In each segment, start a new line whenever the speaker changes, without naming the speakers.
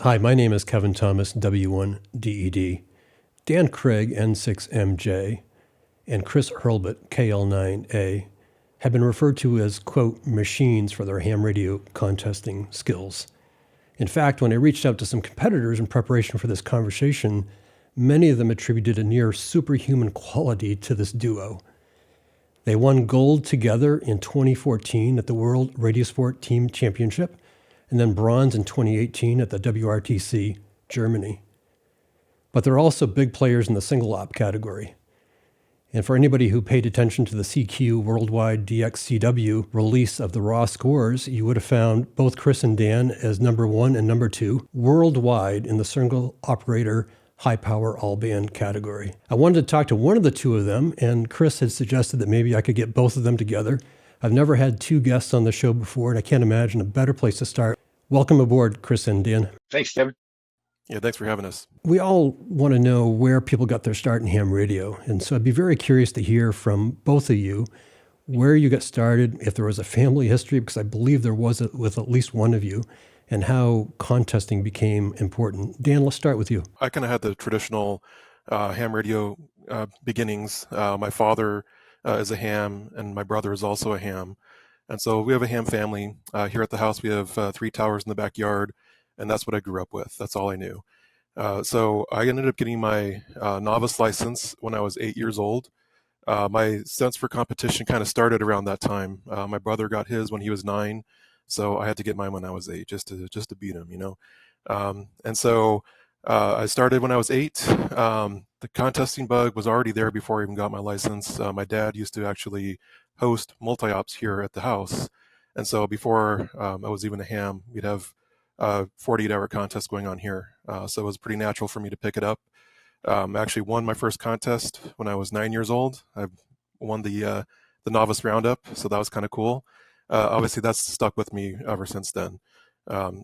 Hi, my name is Kevin Thomas, W1DED. Dan Craig, N6MJ, and Chris Hurlbutt, KL9A, have been referred to as, quote, machines for their ham radio contesting skills. In fact, when I reached out to some competitors in preparation for this conversation, many of them attributed a near superhuman quality to this duo. They won gold together in 2014 at the World Radiosport Team Championship, and then bronze in 2018 at the WRTC Germany. But they're also big players in the single op category. And for anybody who paid attention to the CQ Worldwide DXCW release of the raw scores, you would have found both Chris and Dan as number 1 and number 2 worldwide in the single operator high power all band category. I wanted to talk to one of the two of them, and Chris had suggested that maybe I could get both of them together. I've never had two guests on the show before, and I can't imagine a better place to start. Welcome aboard, Chris and Dan.
Thanks, Kevin.
Yeah, thanks for having us.
We all want to know where people got their start in ham radio. And so I'd be very curious to hear from both of you where you got started, if there was a family history, because I believe there was with at least one of you, and how contesting became important. Dan, let's start with you.
I kind of had the traditional ham radio beginnings. My father is a ham, and my brother is also a ham. And so we have a ham family. Here at the house, we have 3 towers in the backyard, and that's what I grew up with. That's all I knew. So I ended up getting my novice license when I was 8 years old. My sense for competition kind of started around that time. My brother got his when he was 9, so I had to get mine when I was 8 just to beat him, you know. And so I started when I was 8. The contesting bug was already there before I even got my license. My dad used to actually host multi-ops here at the house, and so before I was even a ham, we'd have 48-hour contest going on here. So it was pretty natural for me to pick it up. I actually won my first contest when I was 9 years old. I won the novice roundup, so that was kind of cool. Obviously, that's stuck with me ever since then.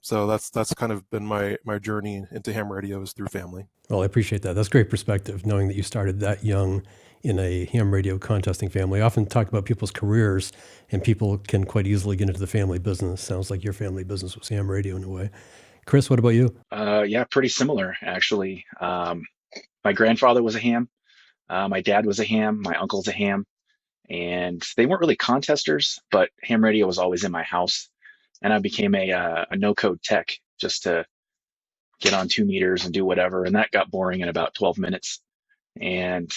So that's kind of been my journey into ham radio is through family.
Well, I appreciate that. That's great perspective, knowing that you started that young in a ham radio contesting family. I often talk about people's careers, and people can quite easily get into the family business. Sounds like your family business was ham radio in a way. Chris, what about you?
Yeah, pretty similar, actually. My grandfather was a ham. My dad was a ham. My uncle's a ham. And they weren't really contesters, but ham radio was always in my house. And I became a no-code tech just to get on 2 meters and do whatever. And that got boring in about 12 minutes. And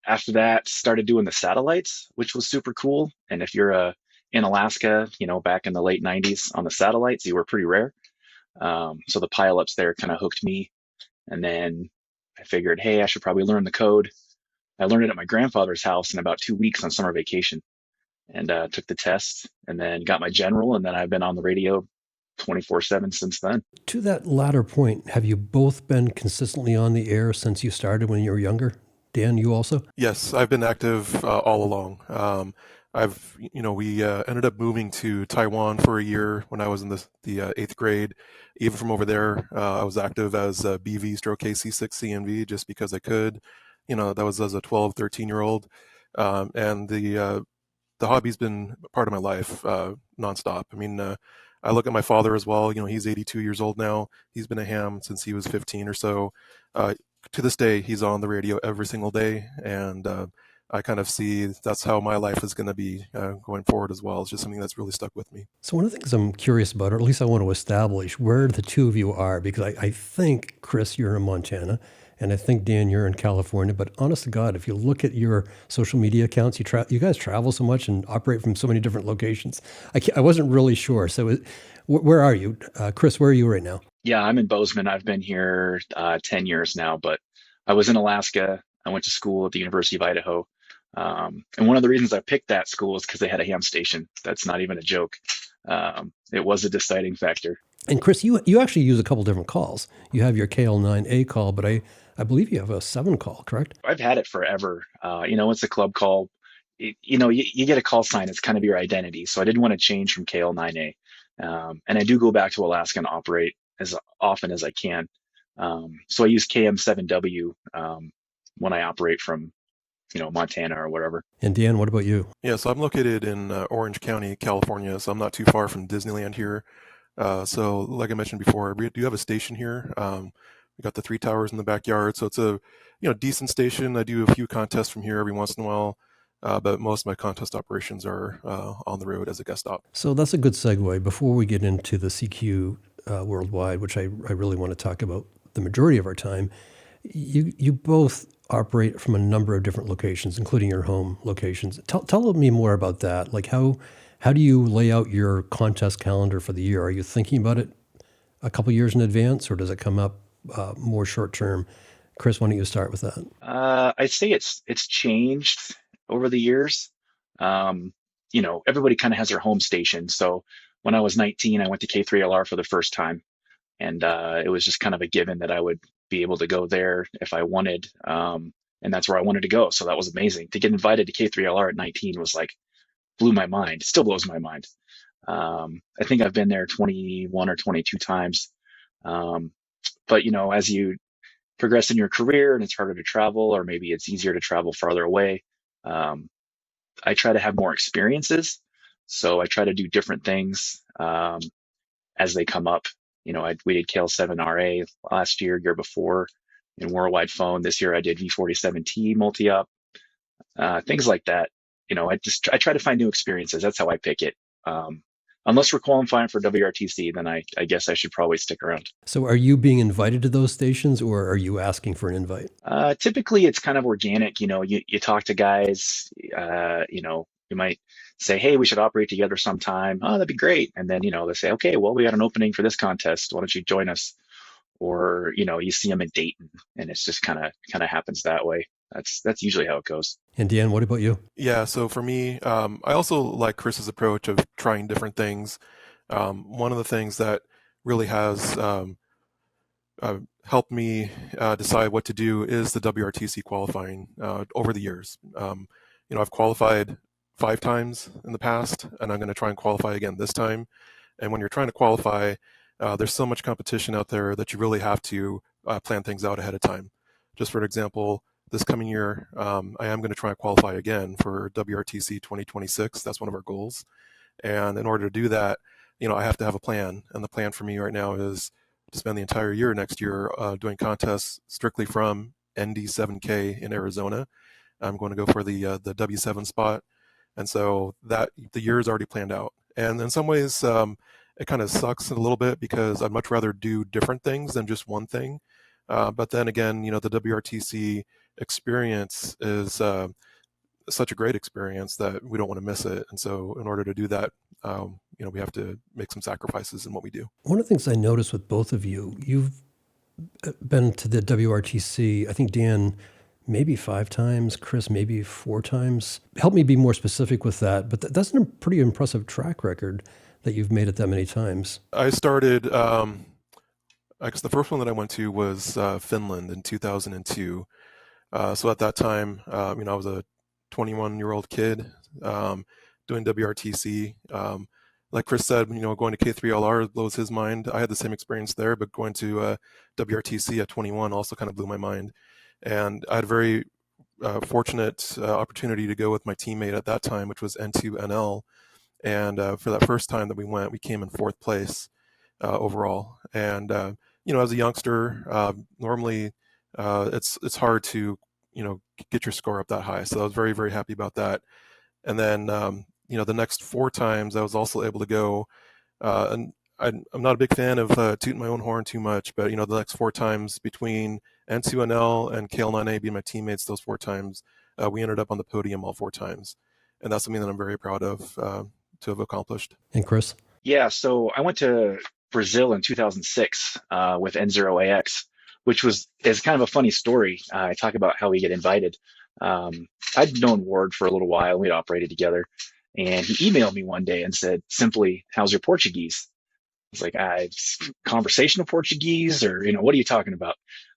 after that, started doing the satellites, which was super cool. And if you're in Alaska, back in the late 90s on the satellites, you were pretty rare. So the pileups there kind of hooked me. And then I figured, hey, I should probably learn the code. I learned it at my grandfather's house in about 2 weeks on summer vacation, and took the test and then got my general. And then I've been on the radio 24/7 since then.
To that latter point, have you both been consistently on the air since you started when you were younger? Dan, you also?
Yes, I've been active all along. We ended up moving to Taiwan for a year when I was in the 8th grade. Even from over there, I was active as a BV/KC6CNV just because I could. That was as a 12, 13-year-old. And the hobby's been part of my life nonstop. I mean, I look at my father as well. He's 82 years old now. He's been a ham since he was 15 or so. To this day, he's on the radio every single day, and I kind of see that's how my life is going to be going forward as well. It's just something that's really stuck with me.
So one of the things I'm curious about, or at least I want to establish, where the two of you are, because I think, Chris, you're in Montana, and I think, Dan, you're in California. But honest to God, if you look at your social media accounts, you guys travel so much and operate from so many different locations. I wasn't really sure. So where are you? Chris, where are you right now?
Yeah, I'm in Bozeman. I've been here 10 years now, but I was in Alaska. I went to school at the University of Idaho. And one of the reasons I picked that school is because they had a ham station. That's not even a joke. It was a deciding factor.
And Chris, you actually use a couple different calls. You have your KL9A call, but I believe you have a 7 call, correct?
I've had it forever. It's a club call. You get a call sign. It's kind of your identity. So I didn't want to change from KL9A. And I do go back to Alaska and operate as often as I can. So I use KM7W when I operate from, Montana or whatever.
And Dan, what about you?
Yeah, so I'm located in Orange County, California, so I'm not too far from Disneyland here. So like I mentioned before, we do have a station here. We got the 3 towers in the backyard, so it's a decent station. I do a few contests from here every once in a while, but most of my contest operations are on the road as a guest op.
So that's a good segue. Before we get into the CQ worldwide, which I really want to talk about the majority of our time, you both operate from a number of different locations, including your home locations. Tell me more about that. Like how do you lay out your contest calendar for the year? Are you thinking about it a couple years in advance, or does it come up more short term? Chris, why don't you start with that?
I'd say it's changed over the years. Everybody kind of has their home station. So when I was 19, I went to K3LR for the first time, and it was just kind of a given that I would be able to go there if I wanted. And that's where I wanted to go. So that was amazing. To get invited to K3LR at 19 was like blew my mind. Still blows my mind. I think I've been there 21 or 22 times. But as you progress in your career and it's harder to travel, or maybe it's easier to travel farther away, um, I try to have more experiences. So I try to do different things as they come up. We did KL9A last year before in Worldwide Phone. This year I did V47T multi-up, things like that. I try to find new experiences. That's how I pick it. Unless we're qualifying for WRTC, then I guess I should probably stick around.
So are you being invited to those stations, or are you asking for an invite?
Typically, it's kind of organic. You talk to guys. You might say, "Hey, we should operate together sometime." Oh, that'd be great. And then they say, "Okay, well, we got an opening for this contest. Why don't you join us?" Or you see them in Dayton, and it's just kind of happens that way. That's usually how it goes.
And Dan, what about you?
Yeah, so for me, I also like Chris's approach of trying different things. One of the things that really has helped me decide what to do is the WRTC qualifying over the years. I've qualified 5 times in the past, and I'm going to try and qualify again this time. And when you're trying to qualify, there's so much competition out there that you really have to plan things out ahead of time. Just for an example, this coming year, I am going to try and qualify again for WRTC 2026. That's one of our goals. And in order to do that, I have to have a plan. And the plan for me right now is to spend the entire year next year doing contests strictly from N6MJ in Arizona. I'm going to go for the W7 spot. And so that the year is already planned out. And in some ways, it kind of sucks a little bit because I'd much rather do different things than just one thing. But then again, the WRTC experience is such a great experience that we don't want to miss it. And so in order to do that, we have to make some sacrifices in what we do.
One of the things I noticed with both of you, you've been to the WRTC, I think Dan, maybe 5 times, Chris, maybe 4 times. Help me be more specific with that, but that's a pretty impressive track record that you've made it that many times.
I started, I guess the first one that I went to was Finland in 2002. So at that time, I was a 21-year-old kid doing WRTC. Like Chris said, going to K3LR blows his mind. I had the same experience there, but going to WRTC at 21 also kind of blew my mind. And I had a very fortunate opportunity to go with my teammate at that time, which was N2NL. And for that first time that we went, we came in 4th place overall. And as a youngster, normally it's hard to get your score up that high. So I was very, very happy about that. And then the next 4 times I was also able to go. And I'm not a big fan of tooting my own horn too much, but the next 4 times between N2NL and KL9A being my teammates, those 4 times we ended up on the podium all 4 times, and that's something that I'm very proud of to have accomplished.
And Chris?
Yeah, so I went to Brazil in 2006 with N0AX, which is kind of a funny story. I talk about how we get invited. I'd known Ward for a little while. We'd operated together, and he emailed me one day and said simply, "How's your Portuguese?" I was like, conversational Portuguese, or what are you talking about?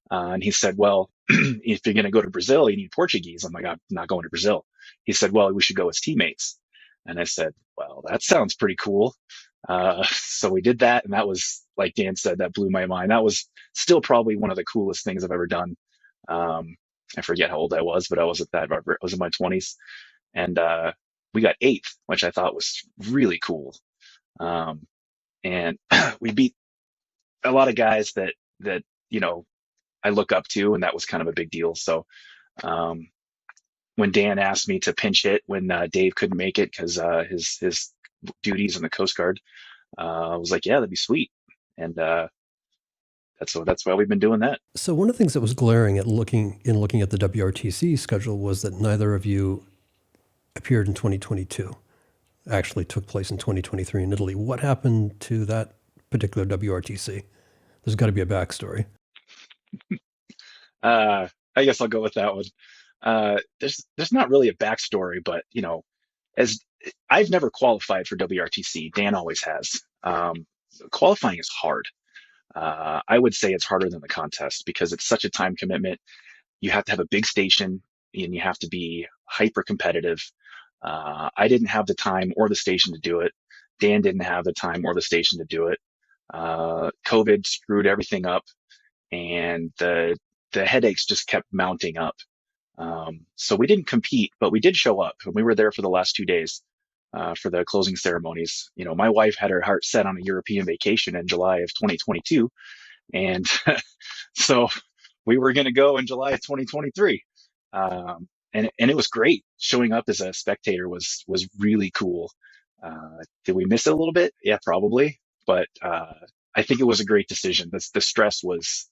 And he said, "Well, if you're going to go to Brazil, you need Portuguese." I'm like, "I'm not going to Brazil." He said, "Well, we should go as teammates." And I said, "Well, that sounds pretty cool." So we did that, and that was, like Dan said, that blew my mind. That was still probably one of the coolest things I've ever done. I forget how old I was, but I was in my 20s, and we got 8th, which I thought was really cool. and we beat a lot of guys that I look up to, and that was kind of a big deal. So um, when Dan asked me to pinch hit when Dave couldn't make it because his duties in the Coast Guard, I was like, yeah, that'd be sweet, and that's why we've been doing that.
So one of the things that was glaring at looking at the WRTC schedule was that neither of you appeared in 2022. Actually took place in 2023 in Italy. What happened to that particular WRTC? There's got to be a backstory.
I guess I'll go with that one. There's not really a backstory, but as I've never qualified for WRTC, Dan always has. Qualifying is hard. I would say it's harder than the contest because it's such a time commitment. You have to have a big station and you have to be hyper competitive. I didn't have the time or the station to do it. Dan didn't have the time or the station to do it. COVID screwed everything up, and the headaches just kept mounting up. So we didn't compete, but we did show up, and we were there for the last 2 days for the closing ceremonies. My wife had her heart set on a European vacation in July of 2022, and so we were going to go in July of 2023. And it was great. Showing up as a spectator was really cool. Did we miss it a little bit? Yeah, probably. But I think it was a great decision. The stress was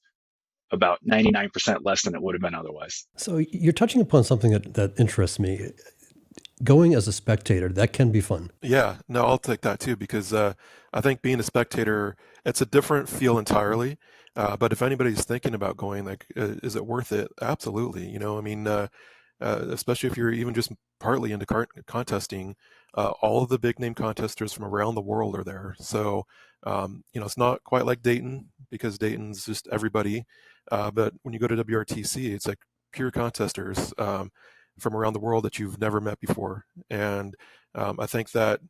about 99% less than it would have been otherwise.
So you're touching upon something that interests me. Going as a spectator, that can be fun.
Yeah, no, I'll take that too because I think being a spectator, it's a different feel entirely. But if anybody's thinking about going, like, is it worth it? Absolutely. I mean, especially if you're even just partly into contesting, all of the big name contesters from around the world are there. So, it's not quite like Dayton because Dayton's just everybody. But when you go to WRTC, it's like pure contesters from around the world that you've never met before. And I think that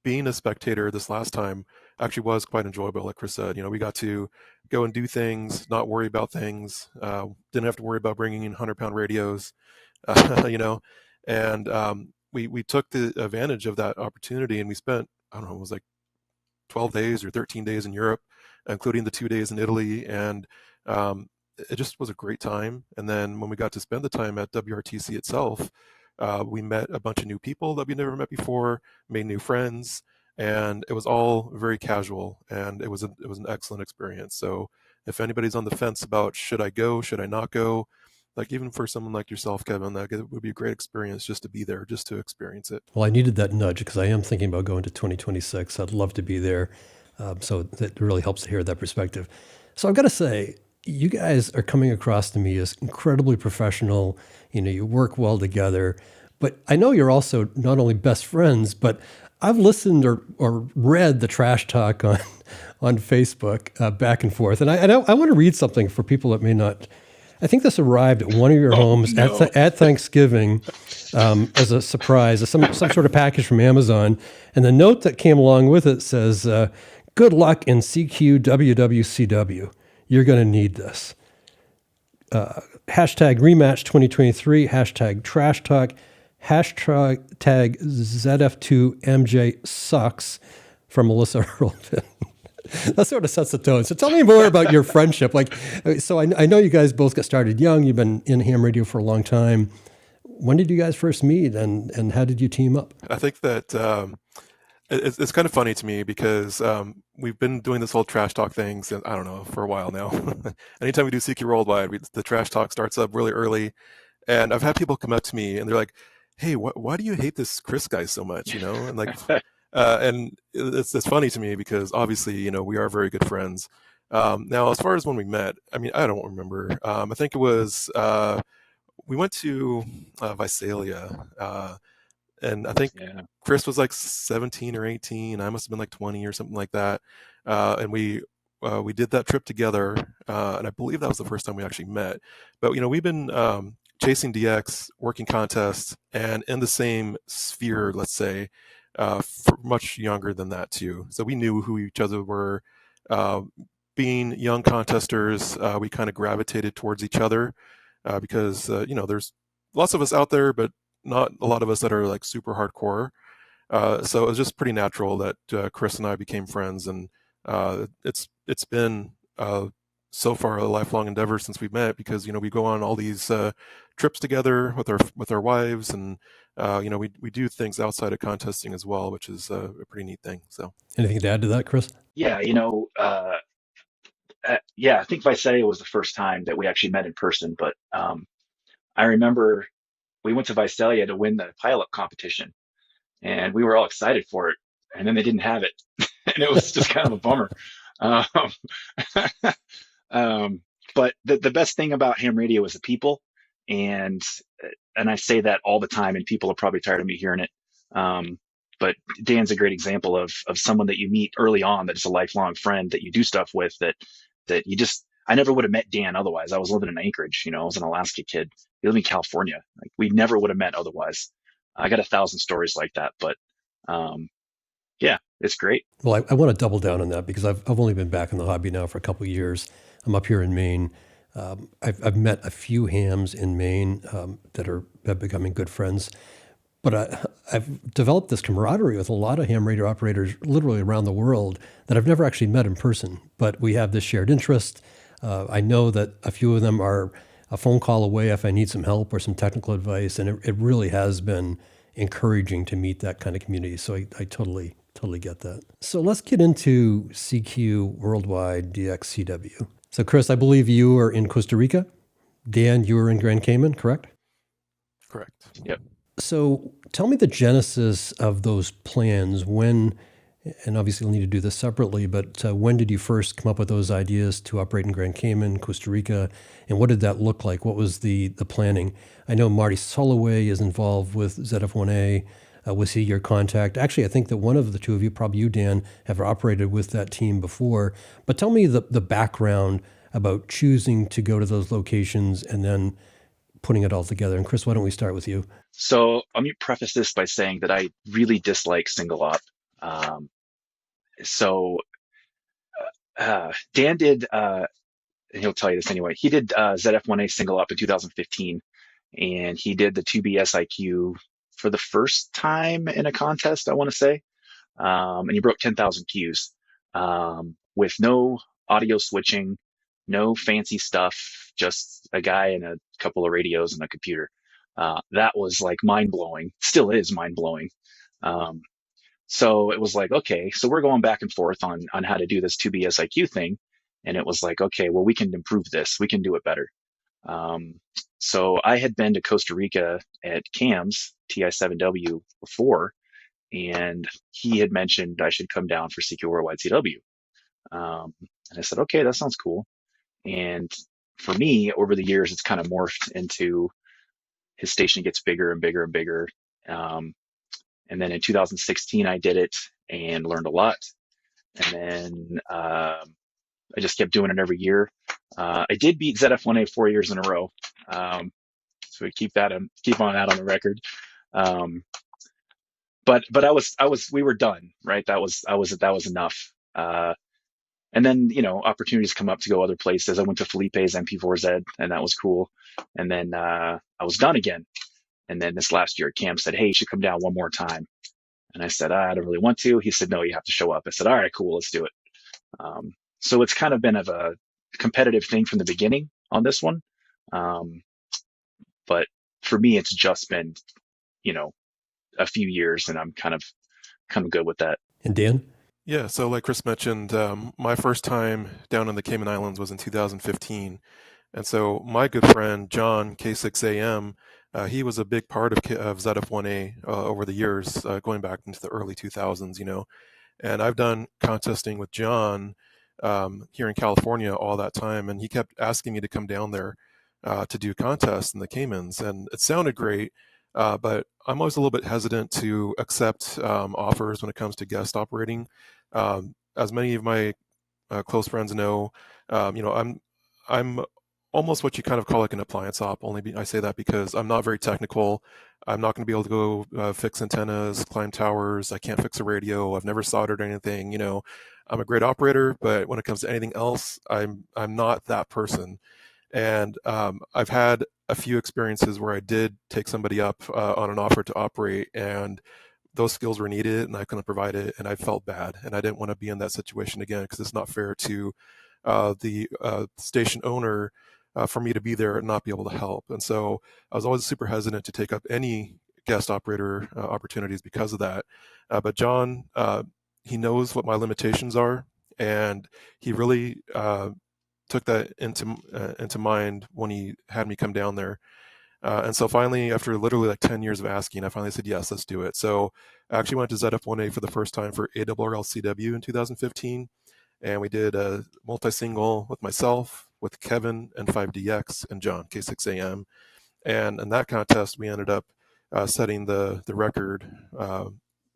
being a spectator this last time actually was quite enjoyable. Like Chris said, we got to go and do things, not worry about things. Didn't have to worry about bringing in 100-pound radios, and we took the advantage of that opportunity, and we spent, I don't know, it was like 12 days or 13 days in Europe, including the 2 days in Italy. And it just was a great time. And then when we got to spend the time at WRTC itself, we met a bunch of new people that we never met before, made new friends, and it was all very casual, and it was an excellent experience. So if anybody's on the fence about should I go, should I not go, like even for someone like yourself, Kevin, that it would be a great experience just to be there, just to experience it.
Well, I needed that nudge because I am thinking about going to 2026. I'd love to be there. So that really helps to hear that perspective. So I've got to say, you guys are coming across to me as incredibly professional. You work well together, but I know you're also not only best friends, but I've listened or read the trash talk on Facebook back and forth. And I want to read something for people that may not. I think this arrived at one of your homes at Thanksgiving as a surprise, as some sort of package from Amazon. And the note that came along with it says, good luck in CQWWCW. You're going to need this. Hashtag rematch 2023, hashtag trash talk, hashtag ZF2MJ sucks from Melissa Hurlbutt. That sort of sets the tone. So tell me more about your friendship. So I know you guys both got started young. You've been in ham radio for a long time. When did you guys first meet, and how did you team up?
I think that it's kind of funny to me because we've been doing this whole trash talk thing since, I don't know, for a while now. Anytime we do CQ Worldwide, the trash talk starts up really early. And I've had people come up to me and they're like, hey, why do you hate this Chris guy so much? And like, and it's funny to me because obviously, we are very good friends. Now, as far as when we met, I mean, I don't remember. I think it was, we went to Visalia, and I think Chris was like 17 or 18. I must have been like 20 or something like that. And we did that trip together. And I believe that was the first time we actually met. But, we've been chasing DX, working contests, and in the same sphere, let's say, for much younger than that too. So we knew who each other were. Being young contesters, we kind of gravitated towards each other because, there's lots of us out there, but not a lot of us that are like super hardcore. So it was just pretty natural that Chris and I became friends, and it's been so far a lifelong endeavor since we met, because we go on all these trips together with our wives, and we do things outside of contesting as well, which is a pretty neat thing. So
Anything to add to that, Chris?
Yeah, yeah, I think Visalia was the first time that we actually met in person, but I remember we went to Visalia to win the pilot competition, and we were all excited for it, and then they didn't have it, and it was just kind of a bummer. Um, um, but the best thing about ham radio is the people, and and I say that all the time, and people are probably tired of me hearing it. Um, but Dan's a great example of someone that you meet early on that is a lifelong friend that you do stuff with, that you just, I never would have met Dan otherwise. I was living in Anchorage, I was an Alaska kid. We live in California. Like, we never would have met otherwise. I got 1,000 stories like that, but um, yeah, it's great.
Well, I want to double down on that because I've only been back in the hobby now for a couple of years. I'm up here in Maine. I've met a few hams in Maine that have becoming good friends. But I've developed this camaraderie with a lot of ham radio operators literally around the world that I've never actually met in person. But we have this shared interest. I know that a few of them are a phone call away if I need some help or some technical advice. And it really has been encouraging to meet that kind of community. So I totally get that. So let's get into CQ Worldwide DXCW. So Chris, I believe you are in Costa Rica. Dan, you are in Grand Cayman, correct?
correct.
Yep.
So tell me the genesis of those plans. When, and obviously we'll need to do this separately, but when did you first come up with those ideas to operate in Grand Cayman, Costa Rica, and what did that look like? What was the planning? I know Marty Soloway is involved with ZF1A. Was he your contact? Actually, I think that one of the two of you, probably you, Dan, have operated with that team before. But tell me the background about choosing to go to those locations and then putting it all together. And Chris, why don't we start with you?
So let me preface this by saying that I really dislike single op. Um, so Dan did, and he'll tell you this anyway. He did ZF1A single op in 2015, and he did the 2B SIQ for the first time in a contest, I want to say. And he broke 10,000 Qs with no audio switching, no fancy stuff, just a guy and a couple of radios and a computer. That was like mind blowing, still is mind blowing. So it was like, okay, so we're going back and forth on how to do this 2B SIQ thing. And it was like, okay, well, we can improve this. We can do it better. So I had been to Costa Rica at CAMS TI7W before, and he had mentioned I should come down for CQ Worldwide CW. And I said, okay, that sounds cool. And for me, over the years, it's kind of morphed into his station gets bigger and bigger and bigger. And then in 2016, I did it and learned a lot. And then I just kept doing it every year. I did beat ZF1A 4 years in a row. So we keep on that on the record. But we were done, right? That was enough. And then, opportunities come up to go other places. I went to Felipe's MP4Z, and that was cool. And then I was done again. And then this last year, Cam said, hey, you should come down one more time. And I said, I don't really want to. He said, no, you have to show up. I said, all right, cool, let's do it. So it's kind of been of a competitive thing from the beginning on this one. But for me, it's just been, a few years, and I'm kind of good with that.
And Dan?
Yeah, so like Chris mentioned, my first time down in the Cayman Islands was in 2015. And so my good friend, John, K6AM, he was a big part of ZF1A over the years, going back into the early 2000s. And I've done contesting with John here in California all that time, and he kept asking me to come down there to do contests in the Caymans, and it sounded great, but I'm always a little bit hesitant to accept offers when it comes to guest operating. As many of my close friends know, I'm almost what you kind of call like an appliance op. I say that because I'm not very technical. I'm not going to be able to go fix antennas, climb towers. I can't fix a radio. I've never soldered anything. I'm a great operator, but when it comes to anything else, I'm not that person. And I've had a few experiences where I did take somebody up on an offer to operate, and those skills were needed and I couldn't provide it, and I felt bad, and I didn't want to be in that situation again because it's not fair to the station owner for me to be there and not be able to help. And so I was always super hesitant to take up any guest operator opportunities because of that. But John, he knows what my limitations are, and he really took that into mind when he had me come down there. And so finally, after literally like 10 years of asking, I finally said, yes, let's do it. So I actually went to ZF1A for the first time for ARRL-CW in 2015. And we did a multi-single with myself, with Kevin, N5DX, and John, K6AM. And in that contest, we ended up setting the record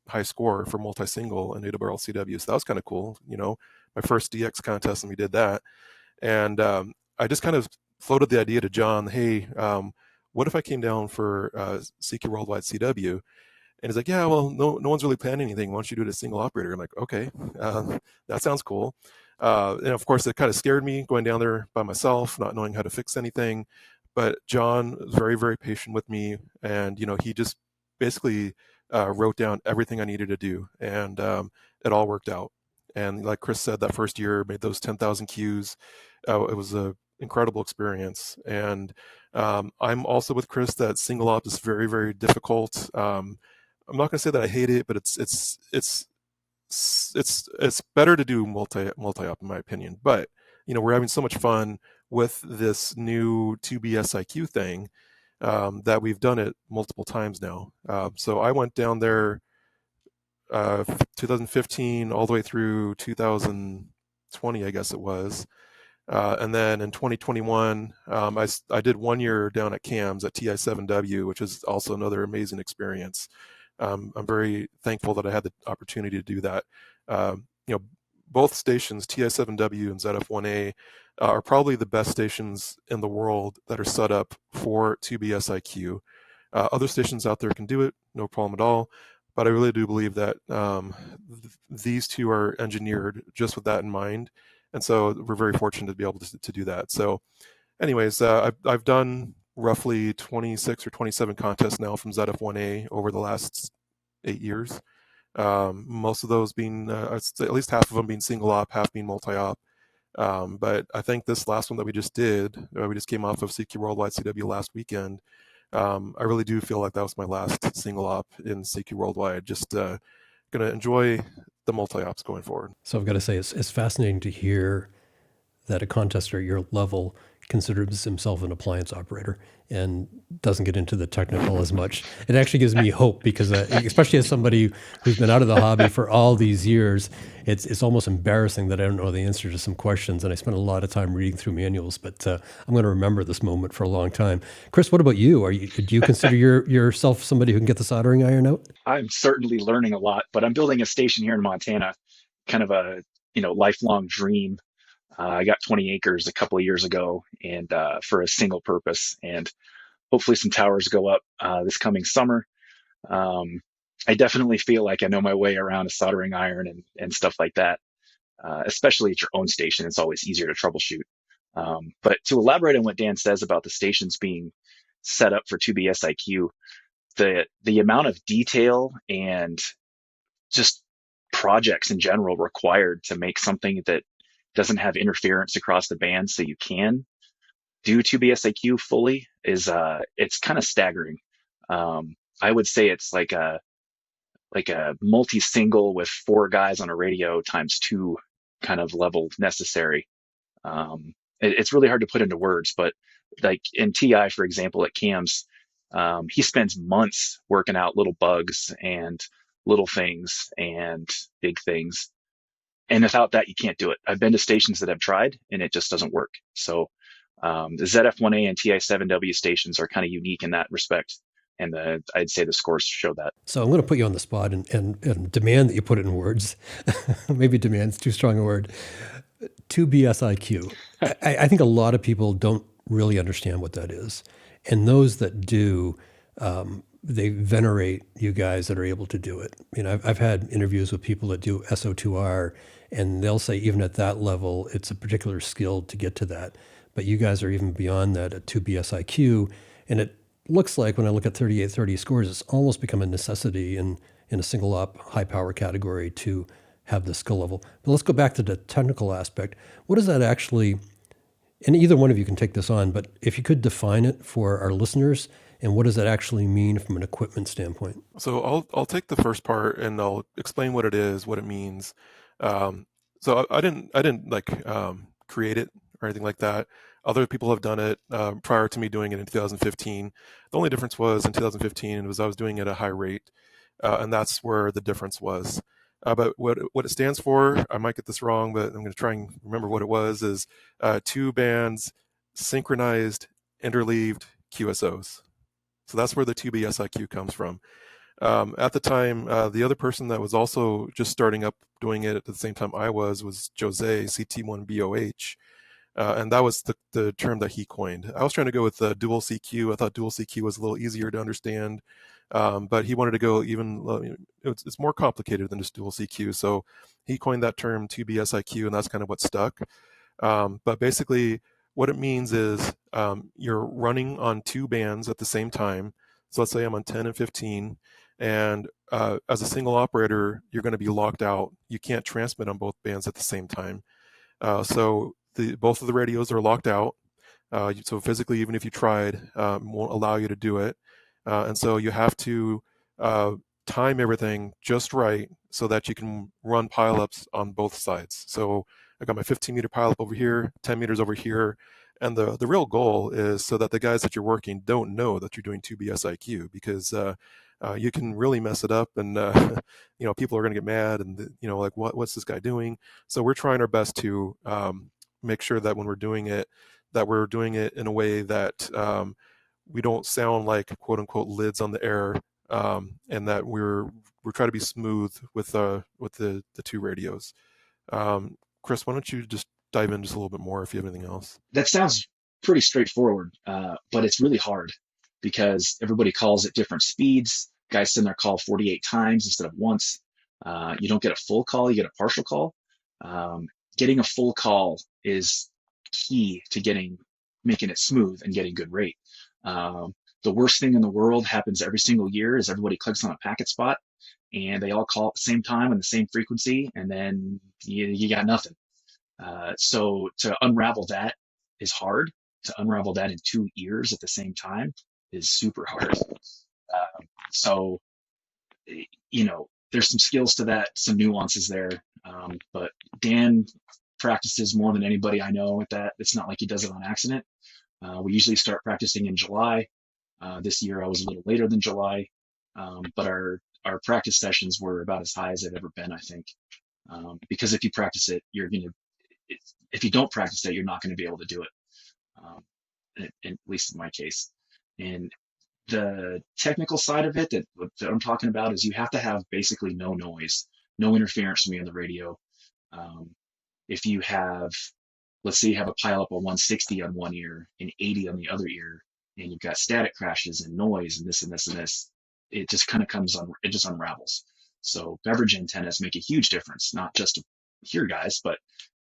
high score for multi-single in ARRL-CW. So that was kind of cool. My first DX contest, and we did that. And I just kind of floated the idea to John, hey, what if I came down for CQ Worldwide CW? And he's like, yeah, well, no one's really planning anything. Why don't you do it as single operator? I'm like, okay, that sounds cool. And of course, it kind of scared me going down there by myself, not knowing how to fix anything. But John was very, very patient with me. And, he just basically wrote down everything I needed to do. And it all worked out. And like Chris said, that first year, made those 10,000 Qs. It was an incredible experience. And I'm also with Chris that single op is very, very difficult. I'm not going to say that I hate it, but it's better to do multi op in my opinion. But we're having so much fun with this new 2BSIQ thing that we've done it multiple times now. So I went down there 2015 all the way through 2020, I guess it was. And then in 2021, I did 1 year down at CAMS at TI7W, which is also another amazing experience. I'm very thankful that I had the opportunity to do that. Both stations, TI7W and ZF1A, are probably the best stations in the world that are set up for 2BSIQ. Other stations out there can do it, no problem at all. But I really do believe that these two are engineered just with that in mind. And so we're very fortunate to be able to do that. So anyways, I've done roughly 26 or 27 contests now from ZF1A over the last 8 years. Most of those being, at least half of them being single op, half being multi-op. But I think this last one that we just did, we just came off of CQ Worldwide CW last weekend. I really do feel like that was my last single op in CQ Worldwide. Just going to enjoy the multi-ops going forward.
So I've got to say, it's fascinating to hear that a contester at your level considers himself an appliance operator and doesn't get into the technical as much. It actually gives me hope because, especially as somebody who's been out of the hobby for all these years, it's almost embarrassing that I don't know the answer to some questions, and I spent a lot of time reading through manuals. But I'm going to remember this moment for a long time. Chris, what about you? Do you consider yourself somebody who can get the soldering iron out?
I'm certainly learning a lot, but I'm building a station here in Montana, kind of a lifelong dream. I got 20 acres a couple of years ago, and for a single purpose, and hopefully some towers go up this coming summer. I definitely feel like I know my way around a soldering iron and stuff like that, especially at your own station. It's always easier to troubleshoot. But to elaborate on what Dan says about the stations being set up for 2BSIQ, the amount of detail and just projects in general required to make something that doesn't have interference across the band so you can do 2BSIQ fully is it's kind of staggering. I would say it's like a multi-single with 4 guys on a radio times 2 kind of level necessary. It's really hard to put into words, but like in TI, for example, at CAMS, he spends months working out little bugs and little things and big things. And without that, you can't do it. I've been to stations that have tried and it just doesn't work. So the ZF1A and TI7W stations are kind of unique in that respect. And I'd say the scores show that.
So I'm going to put you on the spot and demand that you put it in words. Maybe demand's too strong a word. 2BSIQ. I think a lot of people don't really understand what that is. And those that do, they venerate you guys that are able to do it. I've had interviews with people that do SO2R, and they'll say even at that level, it's a particular skill to get to that. But you guys are even beyond that at 2BSIQ, and it looks like when I look at 3830 scores, it's almost become a necessity in in a single op high power category to have the skill level. But let's go back to the technical aspect. What does that actually, and either one of you can take this on, but if you could define it for our listeners, and what does that actually mean from an equipment standpoint?
So I'll take the first part and I'll explain what it is, what it means. So I didn't create it or anything like that. Other people have done it prior to me doing it in 2015. The only difference was in 2015 was I was doing it at a high rate, and that's where the difference was. But what it stands for, I might get this wrong, but I'm going to try and remember what it was, is 2 bands synchronized interleaved QSOs. So that's where the 2B SIQ comes from. At the time, the other person that was also just starting up doing it at the same time I was Jose, CT1BOH. And that was the term that he coined. I was trying to go with dual CQ. I thought dual CQ was a little easier to understand. But he wanted to go even, it's more complicated than just dual CQ. So he coined that term 2B SIQ, and that's kind of what stuck. But basically, what it means is you're running on 2 bands at the same time. So let's say I'm on 10 and 15, and as a single operator, you're going to be locked out. You can't transmit on both bands at the same time. So both of the radios are locked out. So physically, even if you tried, won't allow you to do it. And so you have to time everything just right so that you can run pileups on both sides. So I got my 15-meter pileup over here, 10 meters over here. And the real goal is so that the guys that you're working don't know that you're doing 2B SIQ, because you can really mess it up, and people are going to get mad, and like what's this guy doing? So we're trying our best to make sure that when we're doing it in a way that we don't sound like quote unquote lids on the air, and that we're trying to be smooth with the 2 radios. Chris, why don't you just dive in just a little bit more if you have anything else?
That sounds pretty straightforward, but it's really hard because everybody calls at different speeds. Guys send their call 48 times instead of once. You don't get a full call, you get a partial call. Getting a full call is key to making it smooth and getting good rate. The worst thing in the world happens every single year is everybody clicks on a packet spot and they all call at the same time on the same frequency, and then you got nothing. So to unravel that is hard. To unravel that in 2 ears at the same time is super hard. So, there's some skills to that, some nuances there. But Dan practices more than anybody I know with that. It's not like he does it on accident. We usually start practicing in July. This year I was a little later than July, but our practice sessions were about as high as they've ever been, I think. Because if you practice it, if you don't practice it, you're not going to be able to do it. At least in my case. And the technical side of it that I'm talking about is you have to have basically no noise, no interference from you on the radio. If you have, let's say you have a pileup of 160 on one ear and 80 on the other ear, and you've got static crashes and noise and this and this and this, it just kind of it just unravels. So beverage antennas make a huge difference, not just to hear guys, but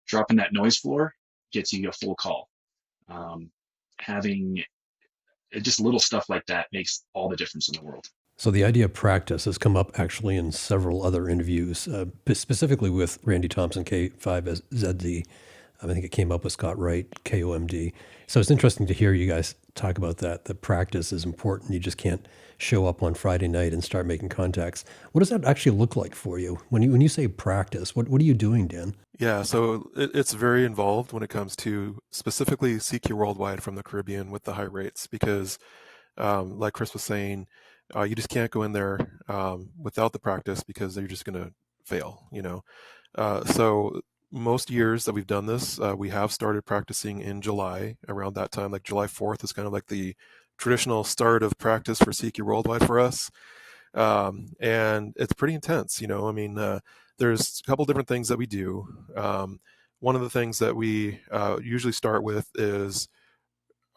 dropping that noise floor gets you a full call. Having just little stuff like that makes all the difference in the world.
So the idea of practice has come up actually in several other interviews, specifically with Randy Thompson, K5ZZ. I think it came up with Scott Wright, KOMD. So it's interesting to hear you guys talk about that. The practice is important. You just can't show up on Friday night and start making contacts. What does that actually look like for you? When you say practice, what are you doing, Dan?
Yeah, so it's very involved when it comes to specifically CQ Worldwide from the Caribbean with the high rates, because like Chris was saying, you just can't go in there without the practice, because you're just going to fail, So most years that we've done this, we have started practicing in July around that time. Like July 4th is kind of like the traditional start of practice for CQ Worldwide for us. And it's pretty intense, there's a couple different things that we do. One of the things that we usually start with is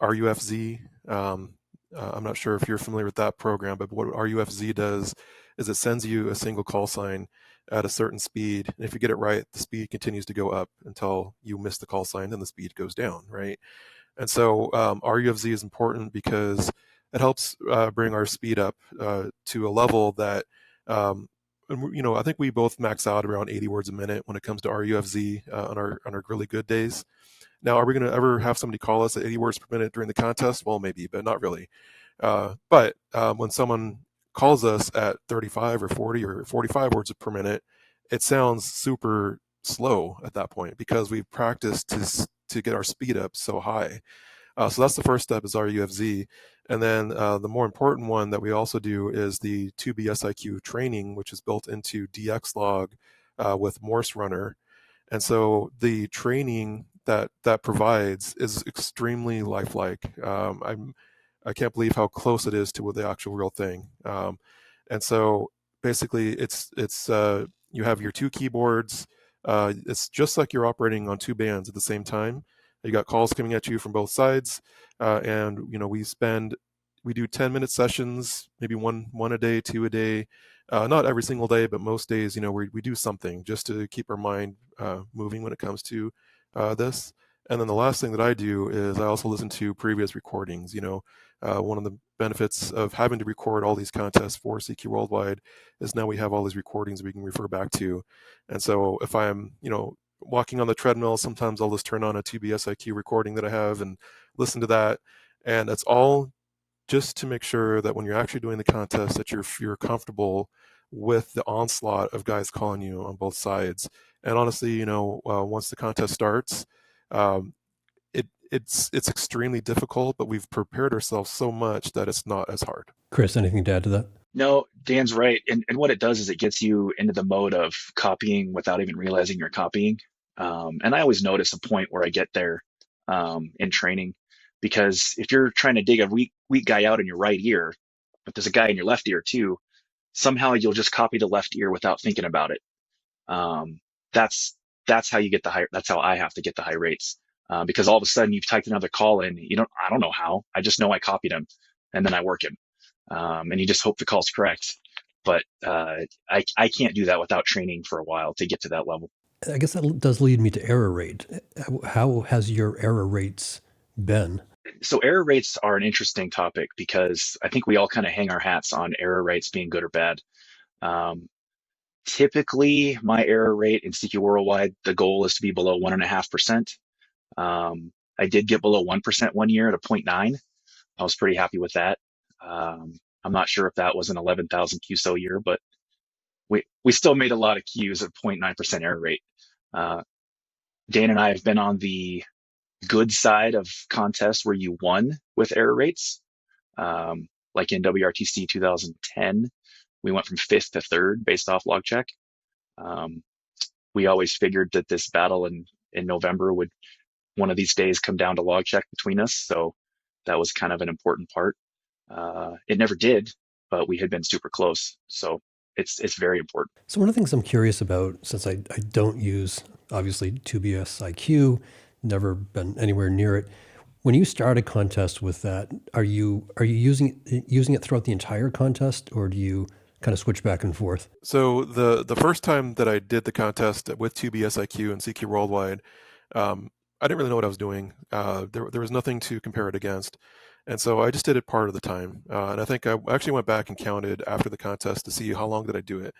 RUFZ. I'm not sure if you're familiar with that program, but what RUFZ does is it sends you a single call sign at a certain speed. And if you get it right, the speed continues to go up until you miss the call sign, then the speed goes down, right? And so RUFZ is important because it helps bring our speed up to a level that And I think we both max out around 80 words a minute when it comes to our UFZ on our really good days. Now, are we going to ever have somebody call us at 80 words per minute during the contest? Well, maybe, but not really. But when someone calls us at 35 or 40 or 45 words per minute, it sounds super slow at that point because we've practiced to get our speed up so high. So that's the first step, is our UFZ. And then the more important one that we also do is the 2BSIQ training, which is built into DXlog with Morse Runner. And so the training that provides is extremely lifelike. I can't believe how close it is to the actual real thing. And so basically, it's you have your two keyboards. It's just like you're operating on two bands at the same time. You got calls coming at you from both sides, and we do 10-minute sessions, maybe one a day, two a day. Not every single day, but most days, we do something just to keep our mind moving when it comes to this. And then the last thing that I do is I also listen to previous recordings. One of the benefits of having to record all these contests for CQ Worldwide is now we have all these recordings we can refer back to. And so if I'm, walking on the treadmill, sometimes I'll just turn on a 2BSIQ recording that I have and listen to that. And that's all just to make sure that when you're actually doing the contest, that you're comfortable with the onslaught of guys calling you on both sides. And honestly, once the contest starts, it's extremely difficult, but we've prepared ourselves so much that it's not as hard.
Chris, anything to add to that?
No, Dan's right. And what it does is it gets you into the mode of copying without even realizing you're copying. And I always notice a point where I get there in training, because if you're trying to dig a weak guy out in your right ear, but there's a guy in your left ear too, somehow you'll just copy the left ear without thinking about it. That's how you get the high. That's how I have to get the high rates, because all of a sudden you've typed another call in. I don't know how. I just know I copied him, and then I work him, and you just hope the call's correct. But I can't do that without training for a while to get to that level.
I guess that does lead me to error rate. How has your error rates been?
So error rates are an interesting topic because I think we all kind of hang our hats on error rates being good or bad. Typically, my error rate in CQ Worldwide, the goal is to be below 1.5%. I did get below 1% one year at a 0.9. I was pretty happy with that. I'm not sure if that was an 11,000 QSO year, but we still made a lot of Qs at 0.9% error rate. Dan and I have been on the good side of contests where you won with error rates. Like in WRTC 2010, we went from 5th to 3rd based off log check. We always figured that this battle in November would one of these days come down to log check between us. So that was kind of an important part. It never did, but we had been super close. So it's very important.
So one of the things I'm curious about, since I don't use, obviously, 2BSIQ, never been anywhere near it. When you start a contest with that, are you using it throughout the entire contest, or do you kind of switch back and forth?
So the first time that I did the contest with 2BSIQ and CQ Worldwide, I didn't really know what I was doing. There was nothing to compare it against. And so I just did it part of the time. And I think I actually went back and counted after the contest to see how long did I do it.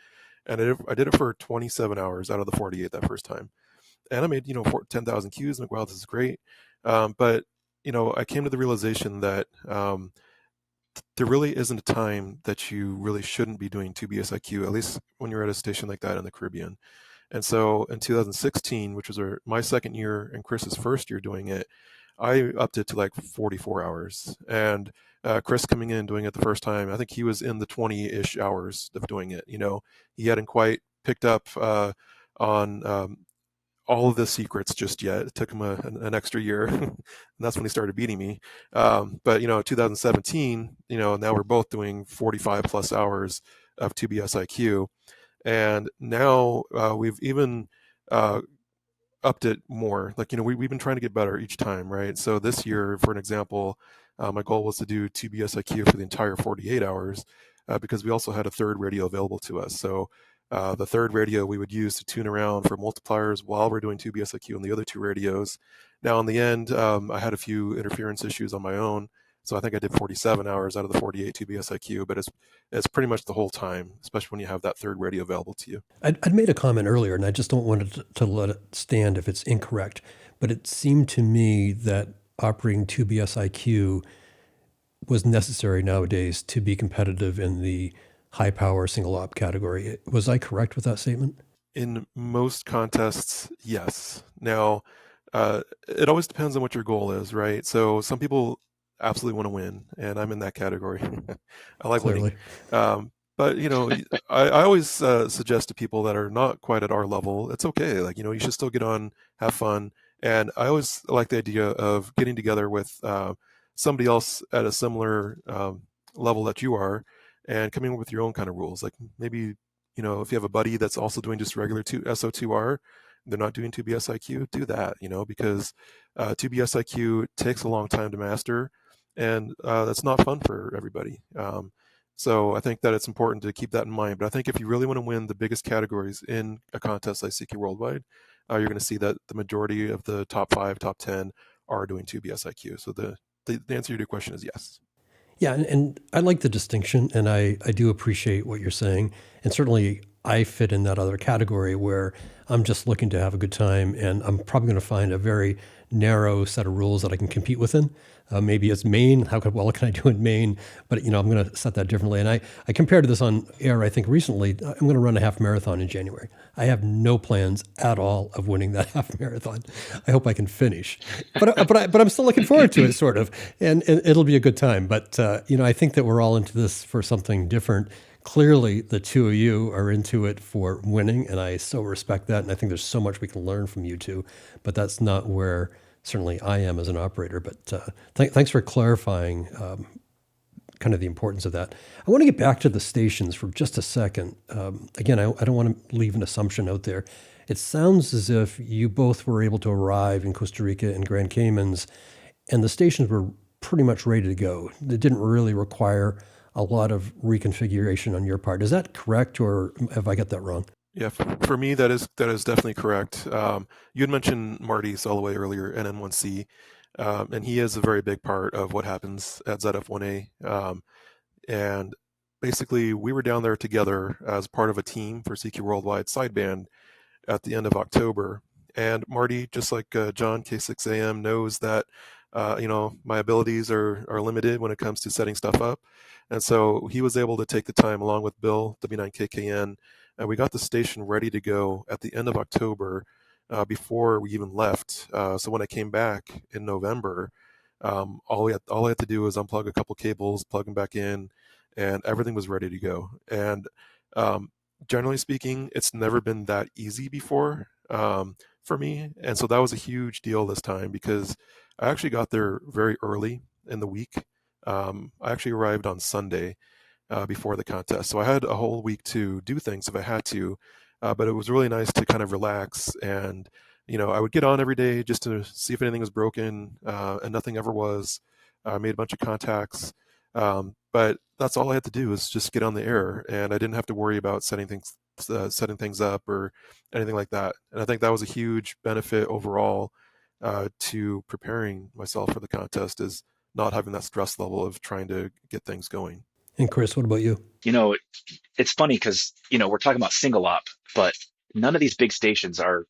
And I did it for 27 hours out of the 48 that first time. And I made, 10,000 Qs. I'm like, wow, this is great. But, I came to the realization that there really isn't a time that you really shouldn't be doing 2BSIQ, at least when you're at a station like that in the Caribbean. And so in 2016, which was my second year and Chris's first year doing it, I upped it to like 44 hours. And Chris coming in doing it the first time, I think he was in the 20-ish hours of doing it. He hadn't quite picked up on all of the secrets just yet. It took him an extra year, and that's when he started beating me. But 2017, now we're both doing 45 plus hours of 2BSIQ, and now we've even upped it more. Like, we've been trying to get better each time, right? So this year, for an example, my goal was to do 2BSIQ for the entire 48 hours because we also had a third radio available to us. So the third radio we would use to tune around for multipliers while we're doing 2BSIQ on the other two radios. Now, in the end, I had a few interference issues on my own, So I think I did 47 hours out of the 48 2BSIQ, but it's pretty much the whole time, especially when you have that third radio available to you.
I'd made a comment earlier, and I just don't want to let it stand if it's incorrect, but it seemed to me that operating 2BSIQ was necessary nowadays to be competitive in the high power single op category. Was I correct with that statement?
In most contests, yes. Now, it always depends on what your goal is, right? So some people absolutely want to win, and I'm in that category. I like
Clearly.
winning. But I always suggest to people that are not quite at our level, it's okay. Like, you should still get on, have fun. And I always like the idea of getting together with somebody else at a similar level that you are, and coming up with your own kind of rules. Like maybe, if you have a buddy that's also doing just regular SO2R, they're not doing 2BSIQ, do that, because 2BSIQ takes a long time to master, and that's not fun for everybody. So I think that it's important to keep that in mind. But I think if you really want to win the biggest categories in a contest like CQ Worldwide, you're going to see that the majority of the top 5, top 10 are doing 2BSIQ. So the answer to your question is yes.
Yeah, and I like the distinction, and I do appreciate what you're saying. And certainly I fit in that other category where I'm just looking to have a good time, and I'm probably going to find a very narrow set of rules that I can compete within. Maybe it's Maine. How well can I do in Maine? But I'm going to set that differently. And I compared this on air, I think recently. I'm going to run a half marathon in January. I have no plans at all of winning that half marathon. I hope I can finish, but I'm still looking forward to it, sort of, and it'll be a good time. But I think that we're all into this for something different. Clearly, the two of you are into it for winning, and I so respect that. And I think there's so much we can learn from you two. But that's not where certainly I am as an operator. But thanks for clarifying kind of the importance of that. I want to get back to the stations for just a second. Again, I don't want to leave an assumption out there. It sounds as if you both were able to arrive in Costa Rica and Grand Caymans, and the stations were pretty much ready to go. It didn't really require a lot of reconfiguration on your part. Is that correct, or have I got that wrong?
Yeah, for me, that is definitely correct. You had mentioned Marty Soloway earlier, N1C, and he is a very big part of what happens at ZF1A. And basically, we were down there together as part of a team for CQ Worldwide Sideband at the end of October. And Marty, just like John K6AM, knows that my abilities are limited when it comes to setting stuff up. And so he was able to take the time along with Bill, W9KKN, and we got the station ready to go at the end of October before we even left. So when I came back in November, all I had to do was unplug a couple cables, plug them back in, and everything was ready to go. And generally speaking, it's never been that easy before for me. And so that was a huge deal this time because I actually got there very early in the week. I actually arrived on Sunday before the contest. So I had a whole week to do things if I had to, but it was really nice to kind of relax. And, I would get on every day just to see if anything was broken, and nothing ever was. I made a bunch of contacts, but that's all I had to do was just get on the air, and I didn't have to worry about setting things up or anything like that. And I think that was a huge benefit overall to preparing myself for the contest, is not having that stress level of trying to get things going.
And Chris, what about you?
It's funny because, we're talking about single op, but none of these big stations are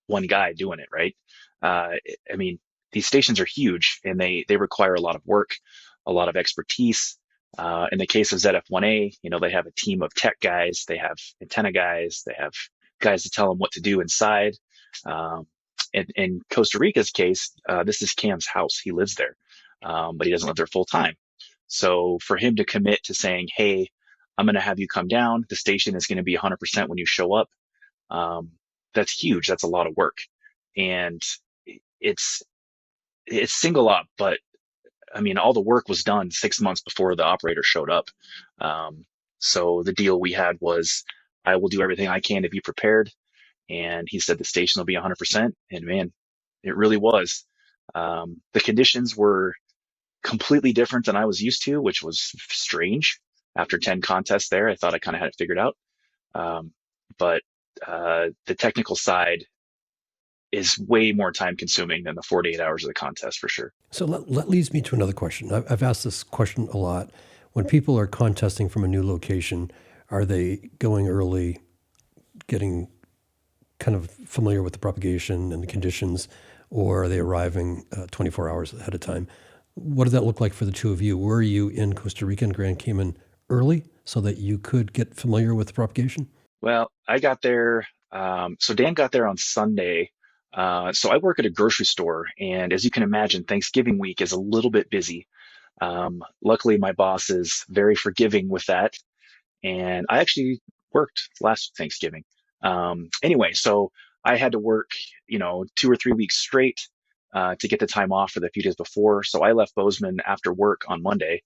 one guy doing it, right? I mean, these stations are huge and they require a lot of work, a lot of expertise. In the case of ZF1A, they have a team of tech guys, they have antenna guys, they have guys to tell them what to do inside. In Costa Rica's case, this is Cam's house. He lives there, but he doesn't live there full time. So for him to commit to saying, hey, I'm going to have you come down, the station is going to be 100% when you show up, that's huge. That's a lot of work. And it's single op, but I mean, all the work was done 6 months before the operator showed up. So the deal we had was, I will do everything I can to be prepared. And he said the station will be 100%. And man, it really was. The conditions were completely different than I was used to, which was strange. After 10 contests there, I thought I kind of had it figured out. But the technical side is way more time consuming than the 48 hours of the contest for sure.
So that leads me to another question. I've asked this question a lot. When people are contesting from a new location, are they going early, getting kind of familiar with the propagation and the conditions, or are they arriving 24 hours ahead of time? What did that look like for the two of you? Were you in Costa Rica and Grand Cayman early so that you could get familiar with the propagation?
Well, I got there. So Dan got there on Sunday. So I work at a grocery store, and as you can imagine, Thanksgiving week is a little bit busy. Luckily, my boss is very forgiving with that, and I actually worked last Thanksgiving. Anyway, so I had to work, 2 or 3 weeks straight to get the time off for the few days before. So I left Bozeman after work on Monday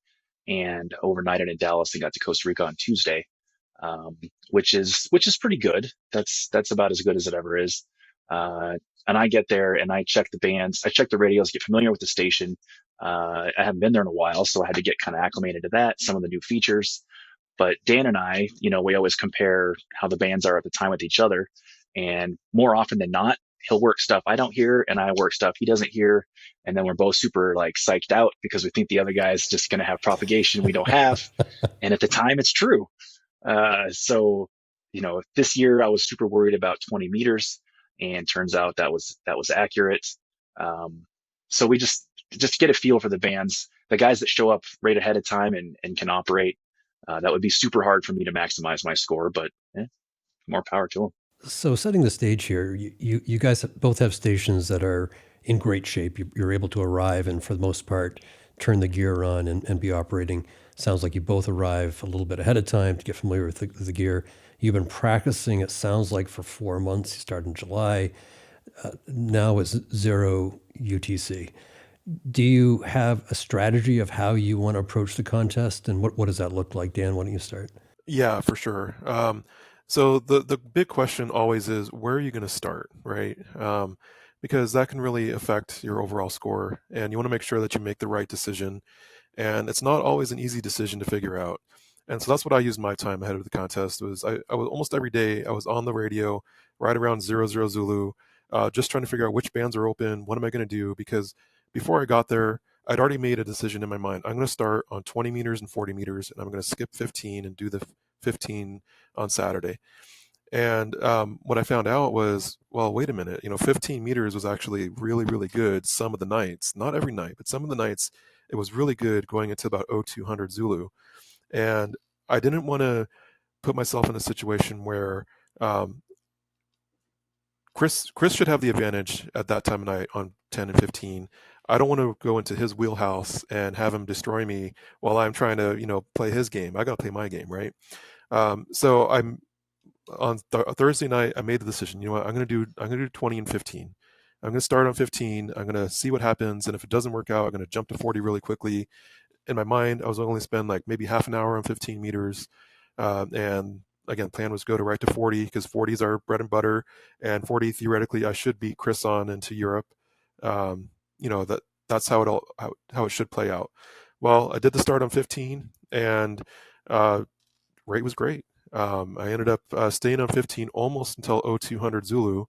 and overnighted in Dallas and got to Costa Rica on Tuesday, um, which is pretty good. That's about as good as it ever is. And I get there and I check the bands, I check the radios, get familiar with the station. I haven't been there in a while, so I had to get kind of acclimated to that, some of the new features. But Dan and I, we always compare how the bands are at the time with each other. And more often than not, he'll work stuff I don't hear and I work stuff he doesn't hear. And then we're both super like psyched out because we think the other guy's just going to have propagation we don't have. And at the time, it's true. So, this year I was super worried about 20 meters, and turns out that was accurate. Um, so we just get a feel for the bands, the guys that show up right ahead of time and can operate. That would be super hard for me to maximize my score, but more power to them.
So setting the stage here, you guys both have stations that are in great shape. You're able to arrive and for the most part turn the gear on and be operating. Sounds like you both arrive a little bit ahead of time to get familiar with the gear. You've been practicing, it sounds like, for 4 months. You started in July. Now it's 0 UTC. Do you have a strategy of how you want to approach the contest, and what does that look like? Dan, why don't you start?
Yeah, for sure. So the big question always is, where are you going to start, right? Because that can really affect your overall score, and you want to make sure that you make the right decision. And it's not always an easy decision to figure out. And so that's what I used my time ahead of the contest. Was I was almost every day I was on the radio right around 00 Zulu, just trying to figure out which bands are open. What am I going to do? Because before I got there, I'd already made a decision in my mind. I'm going to start on 20 meters and 40 meters, and I'm going to skip 15 and do the 15 on Saturday. And what I found out was, well, wait a minute, 15 meters was actually really, really good some of the nights, not every night, but some of the nights it was really good going into about 0200 Zulu. And I didn't want to put myself in a situation where um, Chris should have the advantage at that time of night on 10 and 15. I don't want to go into his wheelhouse and have him destroy me while I'm trying to, play his game. I got to play my game, right? So I'm on Thursday night. I made the decision. You know what? I'm gonna do 20 and 15. I'm gonna start on 15. I'm gonna see what happens, and if it doesn't work out, I'm gonna jump to 40 really quickly. In my mind, I was only spend like maybe half an hour on 15 meters, and again, plan was go to right to 40 because 40s are bread and butter, and 40 theoretically I should beat Chris on into Europe. Um, that's how it should play out. Well, I did the start on 15, and rate was great. I ended up staying on 15 almost until 0200 Zulu,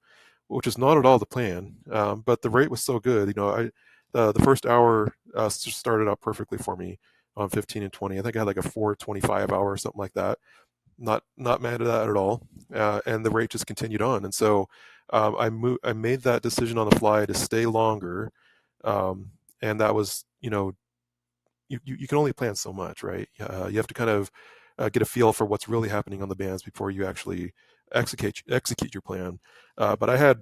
which is not at all the plan. But the rate was so good. The first hour started out perfectly for me on 15 and 20. I think I had like a 4:25 hour or something like that. Not mad at that at all. And the rate just continued on. And so I made that decision on the fly to stay longer. And that was, you can only plan so much, right? You have to kind of get a feel for what's really happening on the bands before you actually execute your plan. But I had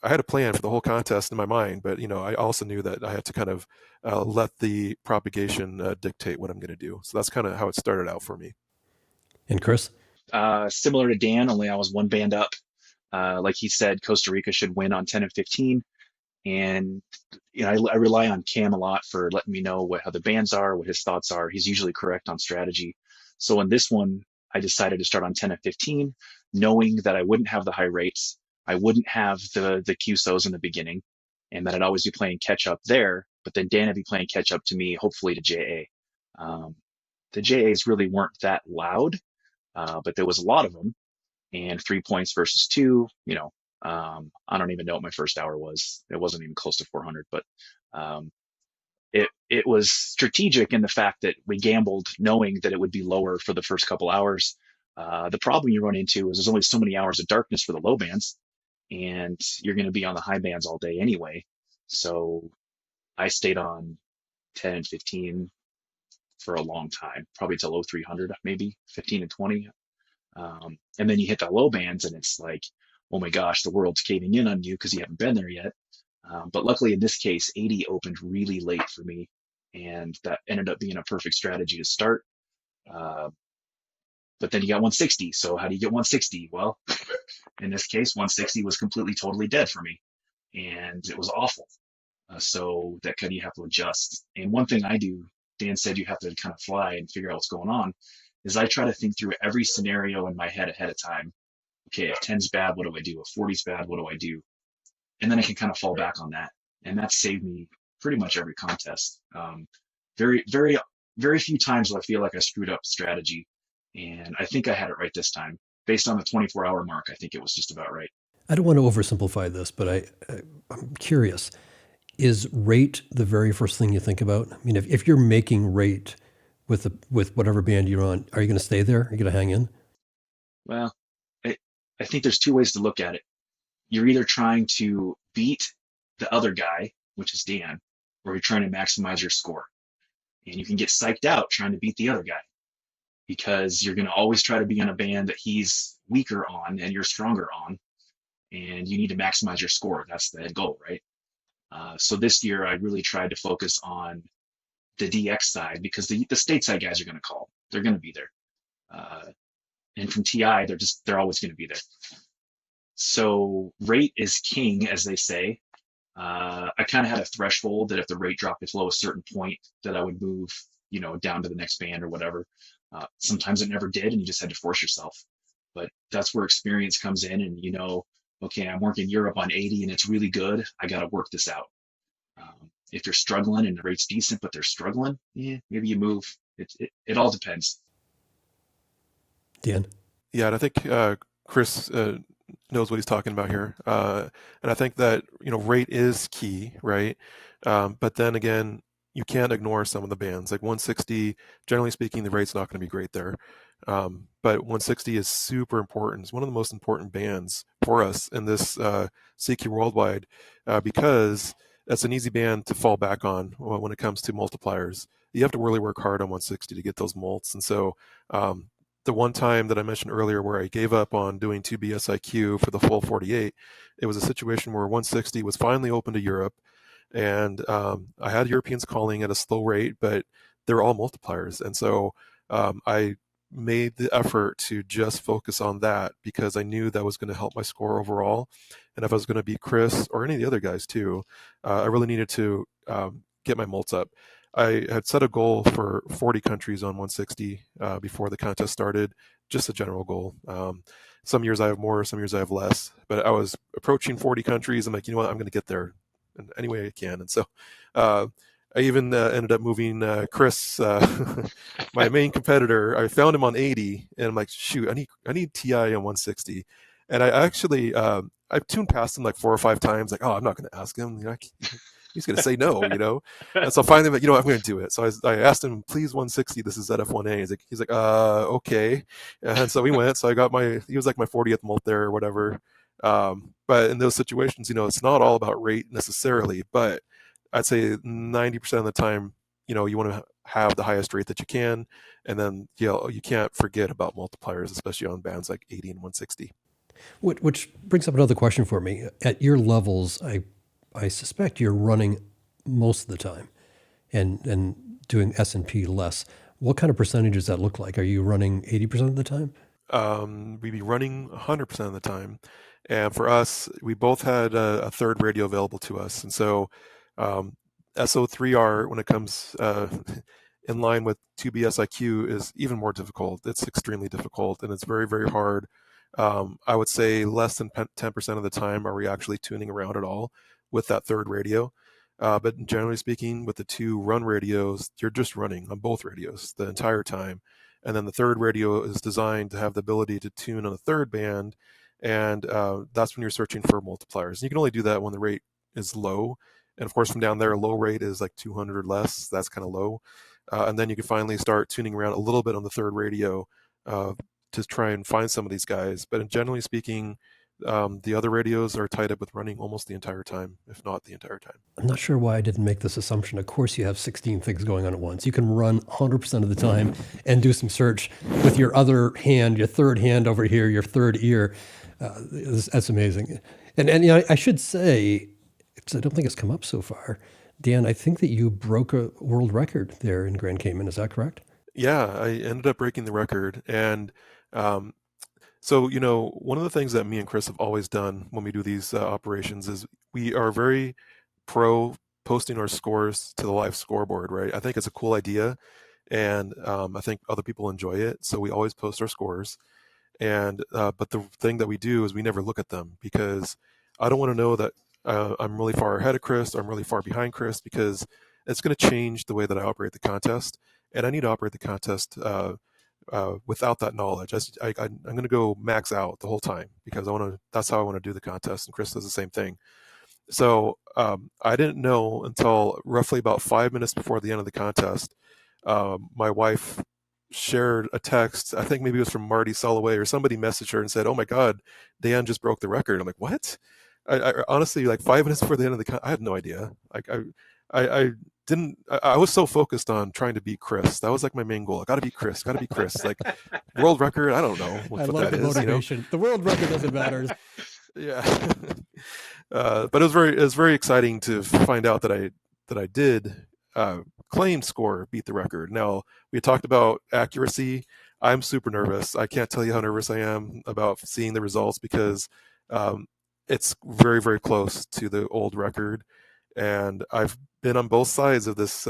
a plan for the whole contest in my mind, but I also knew that I had to kind of let the propagation dictate what I'm going to do. So that's kind of how it started out for me.
And Chris?
Similar to Dan, only I was one band up. Like he said, Costa Rica should win on 10 and 15. And I rely on Cam a lot for letting me know how the bands are, what his thoughts are. He's usually correct on strategy. So in this one, I decided to start on 10 and 15, knowing that I wouldn't have the high rates, I wouldn't have the QSOs in the beginning, and that I'd always be playing catch up there. But then Dan would be playing catch up to me, hopefully to JA. The JAs really weren't that loud, but there was a lot of them. And 3 points versus two, I don't even know what my first hour was. It wasn't even close to 400, but um, it was strategic in the fact that we gambled knowing that it would be lower for the first couple hours. The problem you run into is there's only so many hours of darkness for the low bands, and you're going to be on the high bands all day anyway. So I stayed on 10 and 15 for a long time, probably till low 300, maybe 15 and 20. And then you hit the low bands and it's like, oh my gosh, the world's caving in on you because you haven't been there yet. But luckily in this case, 80 opened really late for me. And that ended up being a perfect strategy to start. Uh, but then you got 160. So how do you get 160? Well, in this case, 160 was completely, totally dead for me. And it was awful. So that kind of you have to adjust. And one thing I do, Dan said you have to kind of fly and figure out what's going on, is I try to think through every scenario in my head ahead of time. Okay, if 10's bad, what do I do? If 40's bad, what do I do? And then I can kind of fall back on that. And that saved me pretty much every contest. Very, very, very few times will I feel like I screwed up strategy. And I think I had it right this time. Based on the 24-hour mark, I think it was just about right.
I don't want to oversimplify this, but I'm curious. Is rate the very first thing you think about? I mean, if you're making rate with whatever band you're on, are you going to stay there? Are you going to hang in?
Well, I think there's two ways to look at it. You're either trying to beat the other guy, which is Dan, or you're trying to maximize your score. And you can get psyched out trying to beat the other guy because you're going to always try to be on a band that he's weaker on and you're stronger on. And you need to maximize your score. That's the goal, right? So this year, I really tried to focus on the DX side because the stateside guys are going to call. They're going to be there. And from TI, they're always going to be there. So rate is king, as they say. I kind of had a threshold that if the rate dropped below a certain point, that I would move, down to the next band or whatever. Sometimes it never did, and you just had to force yourself. But that's where experience comes in, and okay, I'm working Europe on 80, and it's really good. I got to work this out. If they're struggling and the rate's decent, but they're struggling, maybe you move. It all depends.
Dan?
Yeah, and I think Chris knows what he's talking about here. And I think that, rate is key, right? But then again, you can't ignore some of the bands. Like 160, generally speaking, the rate's not going to be great there. But 160 is super important. It's one of the most important bands for us in this CQ Worldwide because that's an easy band to fall back on when it comes to multipliers. You have to really work hard on 160 to get those mults. And so the one time that I mentioned earlier where I gave up on doing 2 BSIQ for the full 48, it was a situation where 160 was finally open to Europe. And I had Europeans calling at a slow rate, but they're all multipliers. And so I made the effort to just focus on that because I knew that was going to help my score overall. And if I was going to beat Chris or any of the other guys too, I really needed to get my mults up. I had set a goal for 40 countries on 160 before the contest started, just a general goal. Some years I have more, some years I have less, but I was approaching 40 countries. I'm like, you know what, I'm going to get there in any way I can. And so I even ended up moving Chris, my main competitor. I found him on 80, and I'm like, shoot, I need TI on 160. And I actually, I tuned past him like 4 or 5 times, like, oh, I'm not going to ask him. He's going to say no, And so finally, I'm going to do it. So I asked him, please 160. This is ZF1A. He's like, okay. And so we went. So I got he was like my 40th mult there or whatever. But in those situations, it's not all about rate necessarily, but I'd say 90% of the time, you want to have the highest rate that you can. And then, you can't forget about multipliers, especially on bands like 80 and 160.
Which brings up another question for me. At your levels, I suspect you're running most of the time and doing S&P less. What kind of percentage does that look like? Are you running 80% of the time?
We'd be running 100% of the time. And for us, we both had a third radio available to us. And so SO3R, when it comes in line with 2BSIQ, is even more difficult. It's extremely difficult, and it's very, very hard. I would say less than 10% of the time are we actually tuning around at all with that third radio. But generally speaking, with the 2 run radios, you're just running on both radios the entire time. And then the third radio is designed to have the ability to tune on the third band And that's when you're searching for multipliers. And you can only do that when the rate is low. And of course, from down there, low rate is like 200 or less. That's kind of low. And then you can finally start tuning around a little bit on the third radio to try and find some of these guys. But generally speaking, the other radios are tied up with running almost the entire time, if not the entire time.
I'm not sure why I didn't make this assumption. Of course, you have 16 things going on at once. You can run 100% of the time and do some search with your other hand, your third hand over here, your third ear. That's amazing. And you know, I should say, because I don't think it's come up so far, Dan, I think that you broke a world record there in Grand Cayman. Is that correct?
Yeah, I ended up breaking the record. And so, you know, one of the things that me and Chris have always done when we do these operations is we are very pro posting our scores to the live scoreboard, right? I think it's a cool idea, and I think other people enjoy it. So we always post our scores. And but the thing that we do is we never look at them, because I don't want to know that I'm really far ahead of Chris, or I'm really far behind Chris, because it's going to change the way that I operate the contest. And I need to operate the contest without that knowledge. I'm going to go max out the whole time, because that's how I want to do the contest. And Chris does the same thing. So I didn't know until roughly about 5 minutes before the end of the contest. My wife shared a text. I think maybe it was from Marty Soloway, or somebody messaged her and said, "Oh my God, Dan just broke the record." I'm like, "What?" I honestly, like 5 minutes before the end of the I had no idea. Like I didn't. I was so focused on trying to beat Chris. That was like my main goal. I got to beat Chris. Got to beat Chris. Like world record. I don't know what that is.
Motivation. You know? The world record doesn't matter.
Yeah. But it was very exciting to find out that I did claim score beat the record. Now, we talked about accuracy. I'm super nervous. I can't tell you how nervous I am about seeing the results, because it's very, very close to the old record. And I've been on both sides of this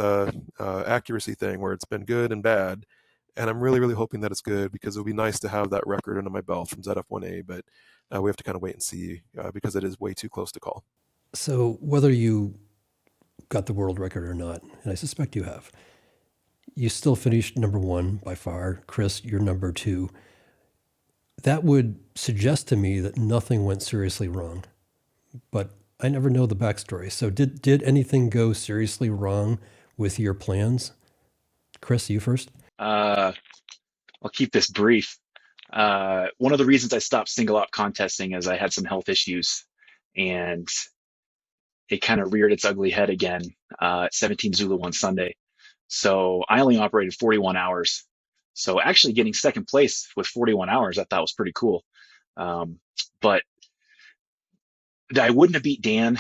accuracy thing, where it's been good and bad. And I'm really, really hoping that it's good, because it would be nice to have that record under my belt from ZF1A. But we have to kind of wait and see, because it is way too close to call.
So whether you got the world record or not, and I suspect you have, you still finished number one by far. Chris, you're number two. That would suggest to me that nothing went seriously wrong. But I never know the backstory. So did anything go seriously wrong with your plans? Chris, you first?
I'll keep this brief. One of the reasons I stopped single op contesting is I had some health issues, and it kind of reared its ugly head again at 17 Zulu one Sunday. So I only operated 41 hours. So actually getting second place with 41 hours, I thought was pretty cool. But I wouldn't have beat Dan.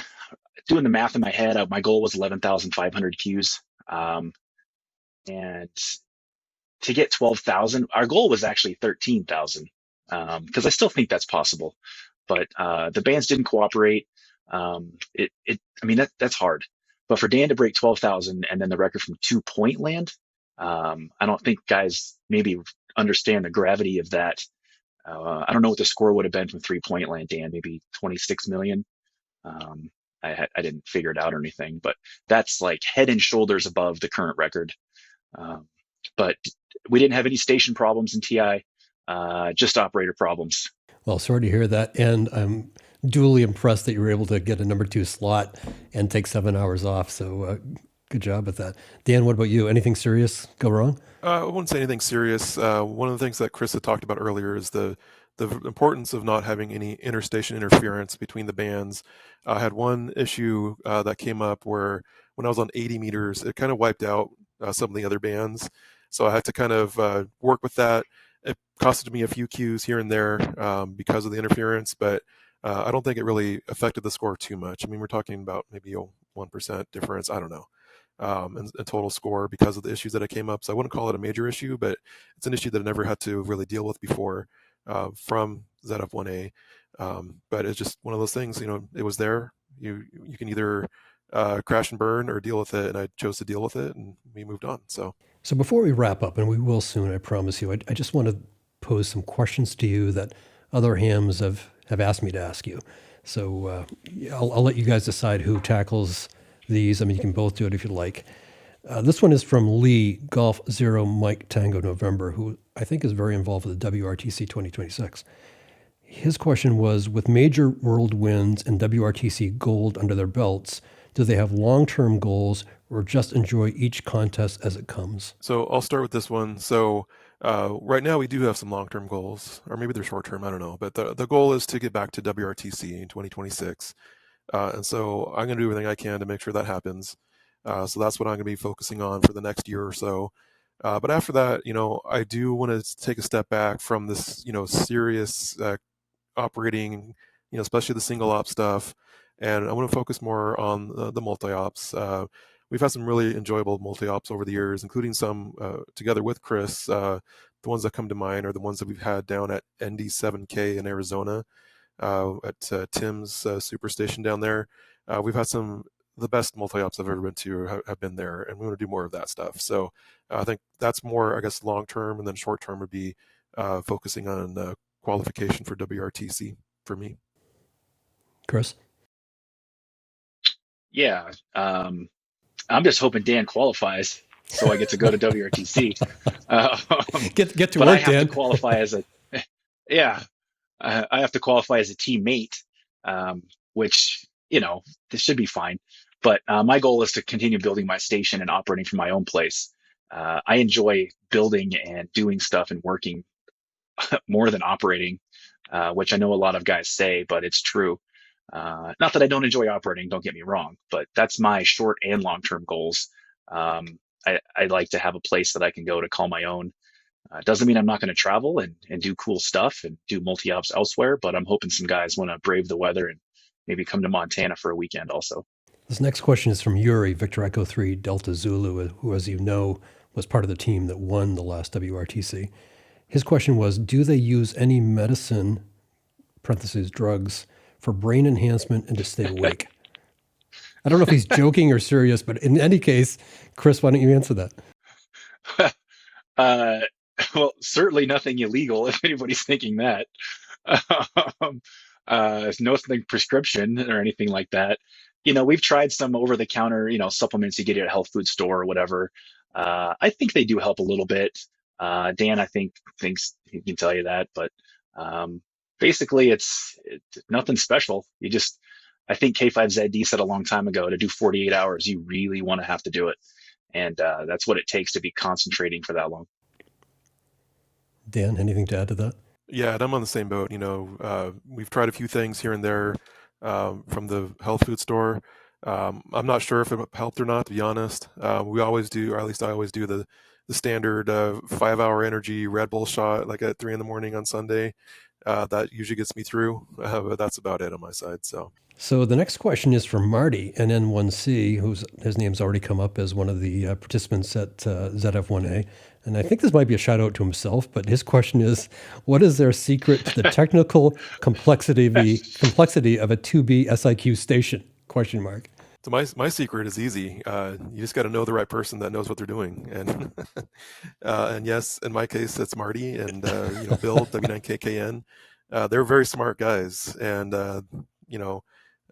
Doing the math in my head, my goal was 11,500 Qs. And to get 12,000, our goal was actually 13,000, because I still think that's possible. But the bands didn't cooperate. I mean, that's hard. But for Dan to break 12,000 and then the record from 2-point land, I don't think guys maybe understand the gravity of that. I don't know what the score would have been from 3-point land, Dan, maybe 26 million. I didn't figure it out or anything, but that's like head and shoulders above the current record. But we didn't have any station problems in TI, just operator problems.
Well, sorry to hear that. And I'm duly impressed that you were able to get a number two slot and take 7 hours off. So good job with that. Dan, what about you? Anything serious go wrong?
I wouldn't say anything serious. One of the things that Chris had talked about earlier is the importance of not having any interstation interference between the bands. I had one issue that came up where when I was on 80 meters, it kind of wiped out some of the other bands. So I had to kind of work with that. It costed me a few Qs here and there because of the interference, but I don't think it really affected the score too much. I mean, we're talking about maybe a 1% difference. I don't know. In total score because of the issues that I came up. So I wouldn't call it a major issue, but it's an issue that I never had to really deal with before from ZF1A. But it's just one of those things, you know, it was there. You can either crash and burn or deal with it. And I chose to deal with it, and we moved on. So
before we wrap up, and we will soon, I promise you, I just want to pose some questions to you that other hams have asked me to ask you. So I'll let you guys decide who tackles these. I mean, you can both do it if you like. This one is from Lee, Golf 0 Mike Tango November, who I think is very involved with the WRTC 2026. His question was, with major world wins and WRTC gold under their belts, do they have long-term goals or just enjoy each contest as it comes?
So I'll start with this one. So right now we do have some long-term goals, or maybe they're short-term, I don't know. But the goal is to get back to WRTC in 2026. And so I'm going to do everything I can to make sure that happens. So that's what I'm going to be focusing on for the next year or so. But after that, I do want to take a step back from this, serious operating, especially the single op stuff. And I want to focus more on the multi-ops. We've had some really enjoyable multi-ops over the years, including some together with Chris. The ones that come to mind are the ones that we've had down at N6MJ in Arizona, at Tim's Superstation down there. We've had the best multi-ops I've ever been to have been there, and we want to do more of that stuff. So I think that's more, I guess, long-term, and then short-term would be focusing on qualification for WRTC for me.
Chris?
Yeah. I'm just hoping Dan qualifies so I get to go to WRTC.
Get to
but
work,
I have
Dan.
to qualify as I have to qualify as a teammate, which, this should be fine. But my goal is to continue building my station and operating from my own place. I enjoy building and doing stuff and working more than operating, which I know a lot of guys say, but it's true. Not that I don't enjoy operating, don't get me wrong, but that's my short and long-term goals. I like to have a place that I can go to call my own. Doesn't mean I'm not going to travel and do cool stuff and do multi-ops elsewhere, but I'm hoping some guys want to brave the weather and maybe come to Montana for a weekend also.
This next question is from Yuri, Victor Echo 3 Delta Zulu, who, as you know, was part of the team that won the last WRTC. His question was, do they use any medicine, parentheses, drugs, for brain enhancement and to stay awake? I don't know if he's joking or serious, but in any case, Chris, why don't you answer that?
Well, certainly nothing illegal if anybody's thinking that. Nothing prescription or anything like that. We've tried some over-the-counter, supplements you get at a health food store or whatever. I think they do help a little bit. Dan, I think, thinks he can tell you that, but basically it's nothing special. I think K5ZD said a long time ago, to do 48 hours, you really want to have to do it. And that's what it takes to be concentrating for that long.
Dan, anything to add to that?
Yeah, and I'm on the same boat. We've tried a few things here and there from the health food store. I'm not sure if it helped or not, to be honest. We always do, or at least I always do, the standard 5-hour energy Red Bull shot, like at 3 a.m. on Sunday. That usually gets me through, but that's about it on my side.
So the next question is from Marty, N6MJ, his name's already come up as one of the participants at ZF1A. And I think this might be a shout out to himself, but his question is, what is their secret to the technical complexity of a 2B SIQ station? Question mark.
So my secret is easy. You just got to know the right person that knows what they're doing. And and yes, in my case, that's Marty and Bill, W9KKN. They're very smart guys. And,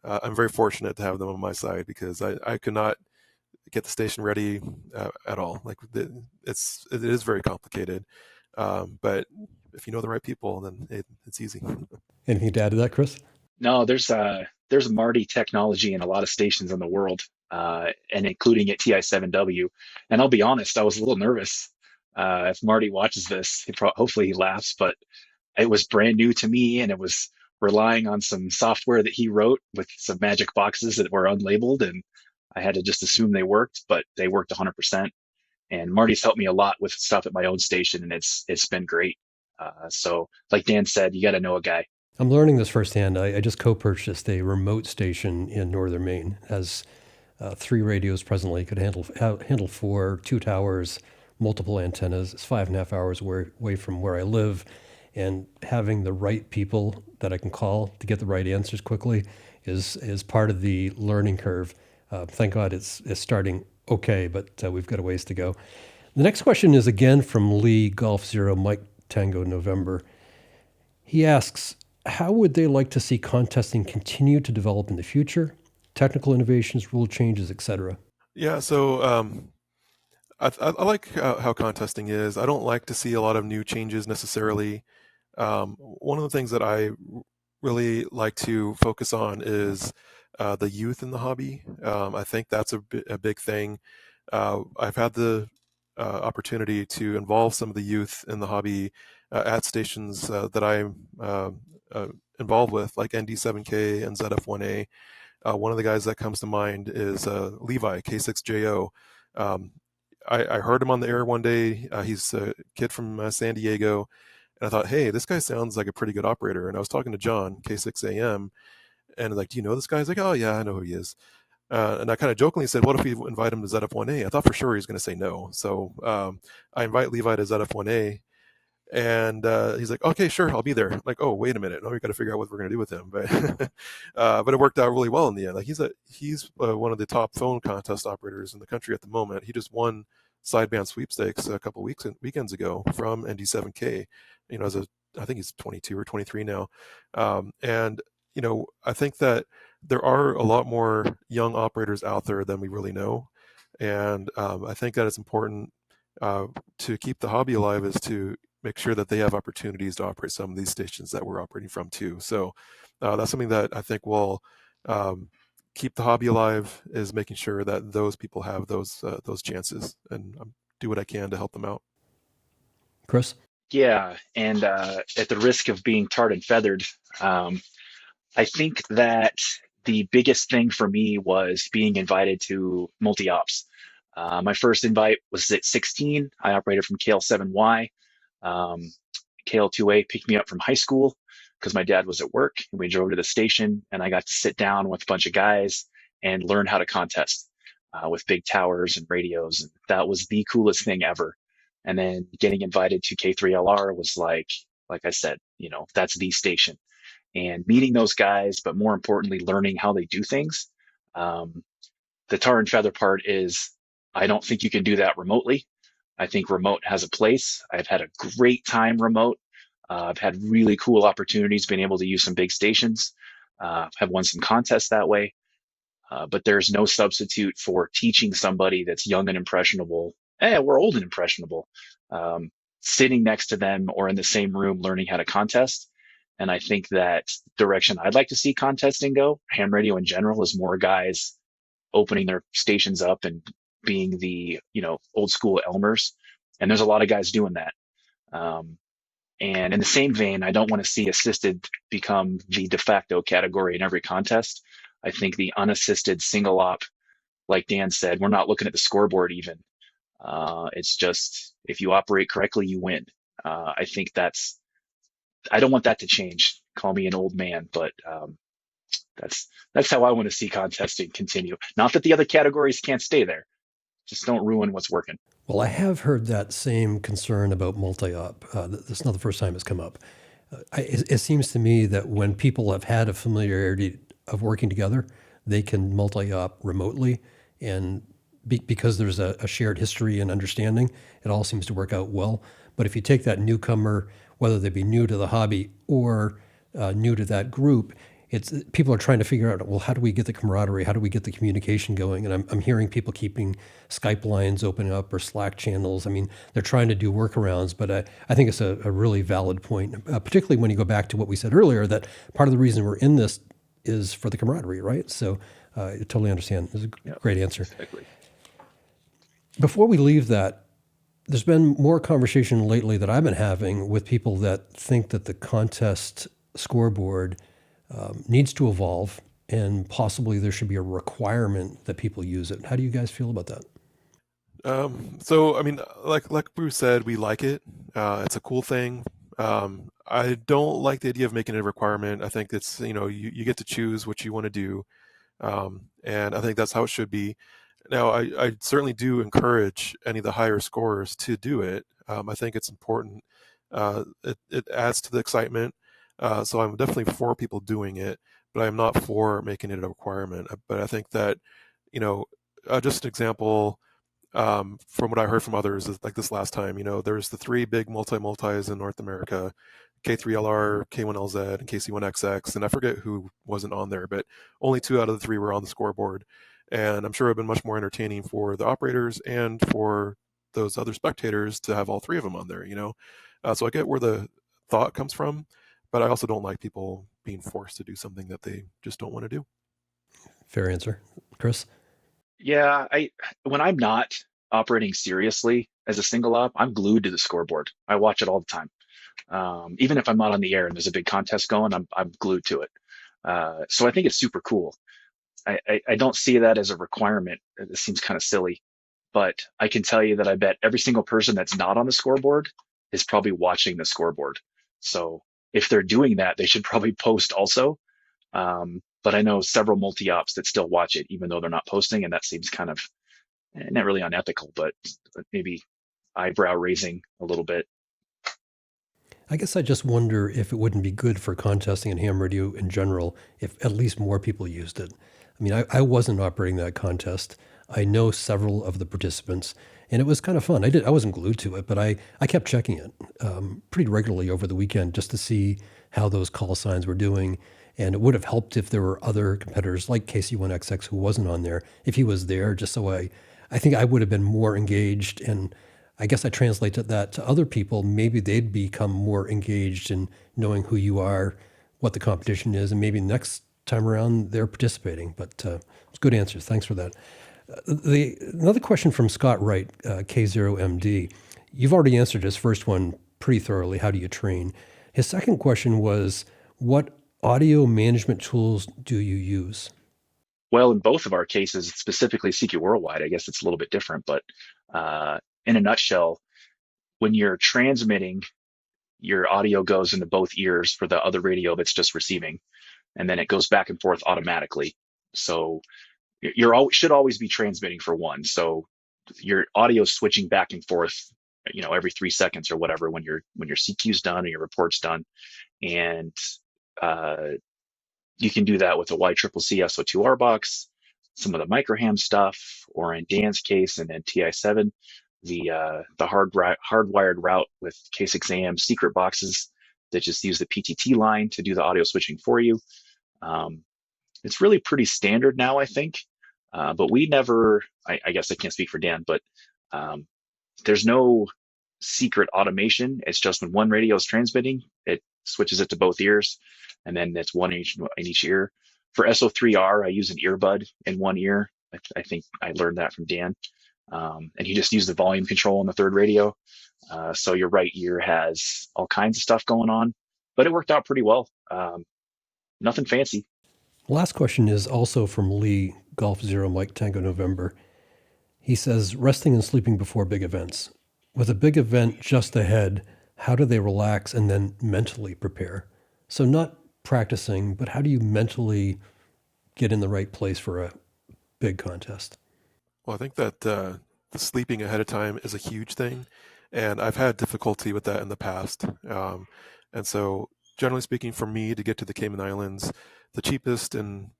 I'm very fortunate to have them on my side, because I could not get the station ready at all. Like it is very complicated. But if you know the right people, then it's easy.
Anything to add to that, Chris?
No, there's Marty technology in a lot of stations in the world, and including at TI7W. And I'll be honest, I was a little nervous. If Marty watches this, hopefully he laughs, but it was brand new to me, and it was relying on some software that he wrote with some magic boxes that were unlabeled, and I had to just assume they worked, but they worked 100%. And Marty's helped me a lot with stuff at my own station, and it's been great. So like Dan said, you got to know a guy.
I'm learning this firsthand. I just co-purchased a remote station in northern Maine. It has 3 radios presently. It could handle 4, 2 towers, multiple antennas. It's 5.5 hours away from where I live. And having the right people that I can call to get the right answers quickly is part of the learning curve. Thank God it's starting okay, but we've got a ways to go. The next question is again from Lee, Golf Zero, Mike Tango, November. He asks, how would they like to see contesting continue to develop in the future? Technical innovations, rule changes, etc.
Yeah, so I like how contesting is. I don't like to see a lot of new changes necessarily. One of the things that I really like to focus on is the youth in the hobby. I think that's a big thing. I've had the opportunity to involve some of the youth in the hobby at stations that I'm uh, involved with, like ND7K and ZF1A. One of the guys that comes to mind is Levi, K6JO. Um, I heard him on the air one day. He's a kid from San Diego. And I thought, hey, this guy sounds like a pretty good operator. And I was talking to John, K6AM, and like, do you know this guy? He's like, oh, yeah, I know who he is. And I kind of jokingly said, what if we invite him to ZF1A? I thought for sure he was going to say no. So I invite Levi to ZF1A, and he's like, okay, sure, I'll be there. I'm like, oh, wait a minute. Now we got to figure out what we're going to do with him. But it worked out really well in the end. Like he's one of the top phone contest operators in the country at the moment. He just won sideband sweepstakes a couple weekends ago from ND7K. I think he's 22 or 23 now. And I think that there are a lot more young operators out there than we really know. And I think that it's important to keep the hobby alive is to make sure that they have opportunities to operate some of these stations that we're operating from too. So that's something that I think will keep the hobby alive, is making sure that those people have those chances, and do what I can to help them out.
Chris?
Yeah, and at the risk of being tarred and feathered, I think that the biggest thing for me was being invited to multi-ops. My first invite was at 16. I operated from KL7Y. KL9A picked me up from high school because my dad was at work, and we drove to the station, and I got to sit down with a bunch of guys and learn how to contest with big towers and radios. And that was the coolest thing ever. And then getting invited to K3LR was like I said, that's the station. And meeting those guys, but more importantly, learning how they do things. The tar and feather part is I don't think you can do that remotely. I think remote has a place. I've had a great time remote. I've had really cool opportunities being able to use some big stations. Have won some contests that way. But there's no substitute for teaching somebody that's young and impressionable. We're old and impressionable. Sitting next to them or in the same room learning how to contest. And I think that direction I'd like to see contesting go, ham radio in general, is more guys opening their stations up and being the, old school Elmers. And there's a lot of guys doing that. And in the same vein, I don't want to see assisted become the de facto category in every contest. I think the unassisted single op, like Dan said, we're not looking at the scoreboard even. It's just, if you operate correctly, you win. I think I don't want that to change. Call me an old man, but that's how I want to see contesting continue. Not that the other categories can't stay there. Just don't ruin what's working.
Well, I have heard that same concern about multi-op. That's not the first time it's come up. It seems to me that when people have had a familiarity of working together, they can multi-op remotely, and because there's a shared history and understanding, it all seems to work out well. But if you take that newcomer, whether they be new to the hobby or new to that group, people are trying to figure out, well, how do we get the camaraderie? How do we get the communication going? And I'm hearing people keeping Skype lines open up or Slack channels. I mean, they're trying to do workarounds, but I think it's a really valid point, particularly when you go back to what we said earlier, that part of the reason we're in this is for the camaraderie, right? So I totally understand. It's a great answer.
Exactly.
Before we leave that, there's been more conversation lately that I've been having with people that think that the contest scoreboard needs to evolve, and possibly there should be a requirement that people use it. How do you guys feel about that?
So, I mean, like Bruce said, we like it. It's a cool thing. I don't like the idea of making it a requirement. I think it's, you get to choose what you want to do. And I think that's how it should be. Now, I certainly do encourage any of the higher scorers to do it. I think it's important. It adds to the excitement. So I'm definitely for people doing it, but I'm not for making it a requirement. But I think that, just an example from what I heard from others is like this last time, there's the three big multis in North America, K3LR, K1LZ, and KC1XX, and I forget who wasn't on there, but only 2 out of the 3 were on the scoreboard. And I'm sure it would have been much more entertaining for the operators and for those other spectators to have all 3 of them on there, So I get where the thought comes from, but I also don't like people being forced to do something that they just don't want to do.
Fair answer. Chris?
Yeah, when I'm not operating seriously as a single op, I'm glued to the scoreboard. I watch it all the time. Even if I'm not on the air and there's a big contest going, I'm glued to it. So I think it's super cool. I don't see that as a requirement. It seems kind of silly, but I can tell you that I bet every single person that's not on the scoreboard is probably watching the scoreboard. So if they're doing that, they should probably post also. But I know several multi-ops that still watch it, even though they're not posting, and that seems kind of not really unethical, but maybe eyebrow raising a little bit.
I guess I just wonder if it wouldn't be good for contesting and ham radio in general if at least more people used it. I mean, I wasn't operating that contest. I know several of the participants, and it was kind of fun. I wasn't glued to it, but I kept checking it pretty regularly over the weekend just to see how those call signs were doing. And it would have helped if there were other competitors like KC1XX who wasn't on there, if he was there, just so I think I would have been more engaged. And I guess I translated that to other people. Maybe they'd become more engaged in knowing who you are, what the competition is, and maybe next time around they're participating. But it's good answers. Thanks for that. Another question from Scott Wright, K0MD. You've already answered his first one pretty thoroughly. How do you train? His second question was, what audio management tools do you use?
Well, in both of our cases, specifically CQ Worldwide, I guess it's a little bit different, but in a nutshell, when you're transmitting, your audio goes into both ears for the other radio that's just receiving, and then it goes back and forth automatically. So should always be transmitting for one. So your audio is switching back and forth, every 3 seconds or whatever when your CQ's done or your report's done, and you can do that with a YCCC SO2R box, some of the microham stuff, or in Dan's case and then TI7, the hardwired route with K6AM secret boxes that just use the PTT line to do the audio switching for you. It's really pretty standard now, I think. But we never, I guess I can't speak for Dan, but there's no secret automation. It's just when one radio is transmitting, it switches it to both ears, and then it's one in each ear. For SO3R, I use an earbud in one ear. I think I learned that from Dan. And he just used the volume control on the third radio. So your right ear has all kinds of stuff going on, but it worked out pretty well. Nothing fancy.
Last question is also from Lee, Golf Zero Mike Tango November. He says, resting and sleeping before big events. With a big event just ahead, how do they relax and then mentally prepare? So not practicing, but how do you mentally get in the right place for a big contest?
Well, I think that the sleeping ahead of time is a huge thing, and I've had difficulty with that in the past. And so, generally speaking, for me to get to the Cayman Islands, the cheapest and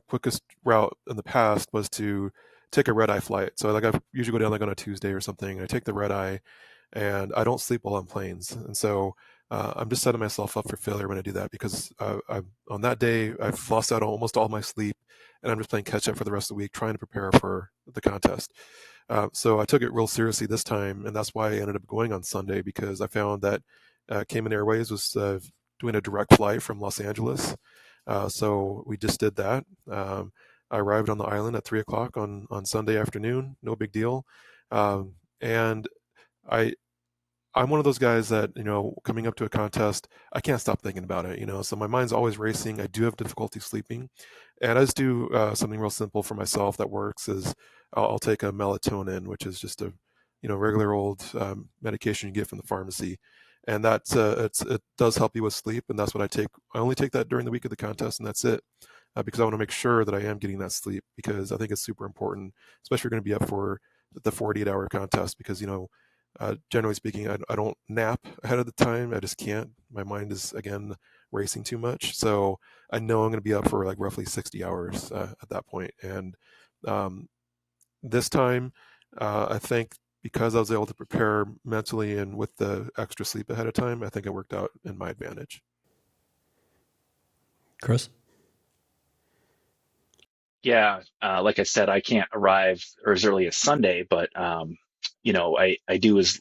quickest route in the past was to take a red-eye flight. So I usually go down like on a Tuesday or something, and I take the red-eye, and I don't sleep while on planes. And so I'm just setting myself up for failure when I do that, because on that day, I've lost out on almost all my sleep, and I'm just playing catch up for the rest of the week, trying to prepare for the contest. So I took it real seriously this time, and that's why I ended up going on Sunday, because I found that Cayman Airways was doing a direct flight from Los Angeles. So we just did that. I arrived on the island at 3 o'clock on Sunday afternoon, no big deal. And I'm one of those guys that, coming up to a contest, I can't stop thinking about it, so my mind's always racing. I do have difficulty sleeping. And I just do something real simple for myself that works is I'll take a melatonin, which is just a, regular old medication you get from the pharmacy. And that's it does help you with sleep. And that's what I take. I only take that during the week of the contest, and that's it. Because I want to make sure that I am getting that sleep, because I think it's super important, especially if you're going to be up for the 48-hour contest, because, generally speaking, I don't nap ahead of the time. I just can't. My mind is, again, racing too much. So I know I'm going to be up for like roughly 60 hours at that point. And this time, I think because I was able to prepare mentally and with the extra sleep ahead of time, I think it worked out in my advantage.
Chris?
Yeah, like I said, I can't arrive as early as Sunday, but I do as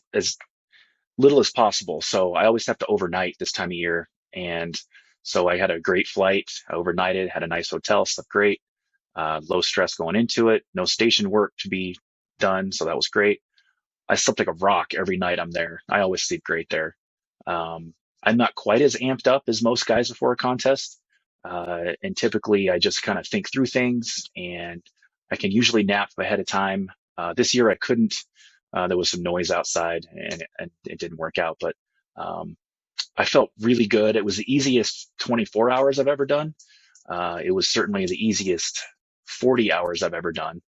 little as possible. So I always have to overnight this time of year. And so I had a great flight. I overnighted, had a nice hotel, slept great, low stress going into it, no station work to be done. So that was great. I slept like a rock every night I'm there. I always sleep great there. I'm not quite as amped up as most guys before a contest. And typically I just kind of think through things and I can usually nap ahead of time. This year I couldn't. There was some noise outside and it didn't work out, but I felt really good. It was the easiest 24 hours I've ever done. It was certainly the easiest 40 hours I've ever done.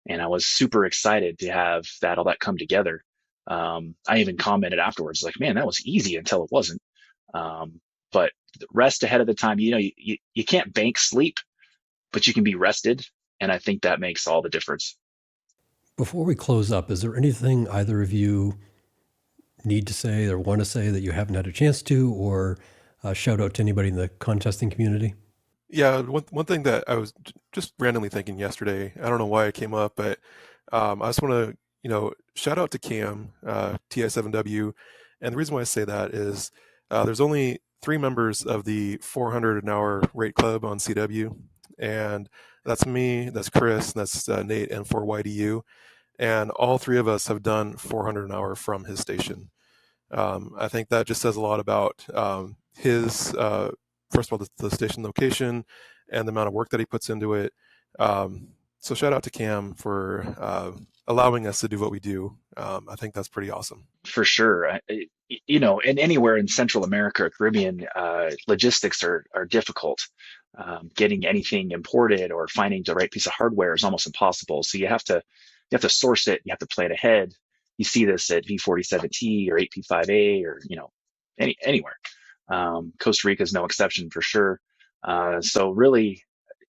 And I was super excited to have all that come together. I even commented afterwards, like, man, that was easy until it wasn't. But rest ahead of the time, you can't bank sleep, but you can be rested. And I think that makes all the difference.
Before we close up, is there anything either of you need to say or want to say that you haven't had a chance to, or shout out to anybody in the contesting community?
Yeah, one thing that I was just randomly thinking yesterday, I don't know why it came up, but I just want to, shout out to Cam, TI7W. And the reason why I say that is there's only 3 members of the 400 an hour rate club on CW. And that's me, that's Chris, that's Nate, and 4YDU. And all 3 of us have done 400 an hour from his station. I think that just says a lot about his, first of all, the station location and the amount of work that he puts into it. So shout out to Cam for allowing us to do what we do. I think that's pretty awesome.
For sure. And anywhere in Central America or Caribbean, logistics are difficult. Getting anything imported or finding the right piece of hardware is almost impossible. So you have to source it. You have to plan ahead. You see this at V47T or 8P5A or, anywhere. Costa Rica is no exception for sure. So really,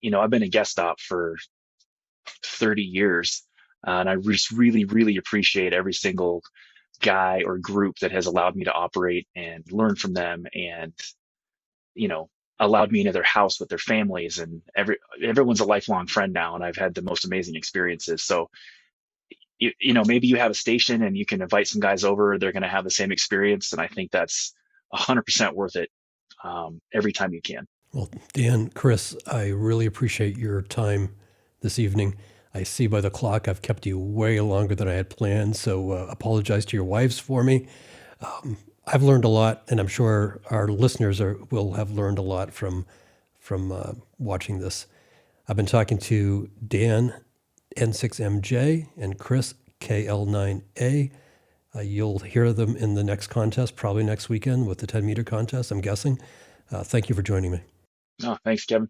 I've been a guest stop for 30 years. And I just really, really appreciate every single guy or group that has allowed me to operate and learn from them and, allowed me into their house with their families. And everyone's a lifelong friend now. And I've had the most amazing experiences. So, maybe you have a station and you can invite some guys over, they're going to have the same experience. And I think that's 100% worth it every time you can.
Well, Dan, Chris, I really appreciate your time this evening. I see by the clock I've kept you way longer than I had planned, so apologize to your wives for me. I've learned a lot, and I'm sure our listeners will have learned a lot from watching this. I've been talking to Dan, N6MJ, and Chris, KL9A. You'll hear them in the next contest, probably next weekend with the 10-meter contest, I'm guessing. Thank you for joining me.
Oh, thanks, Kevin.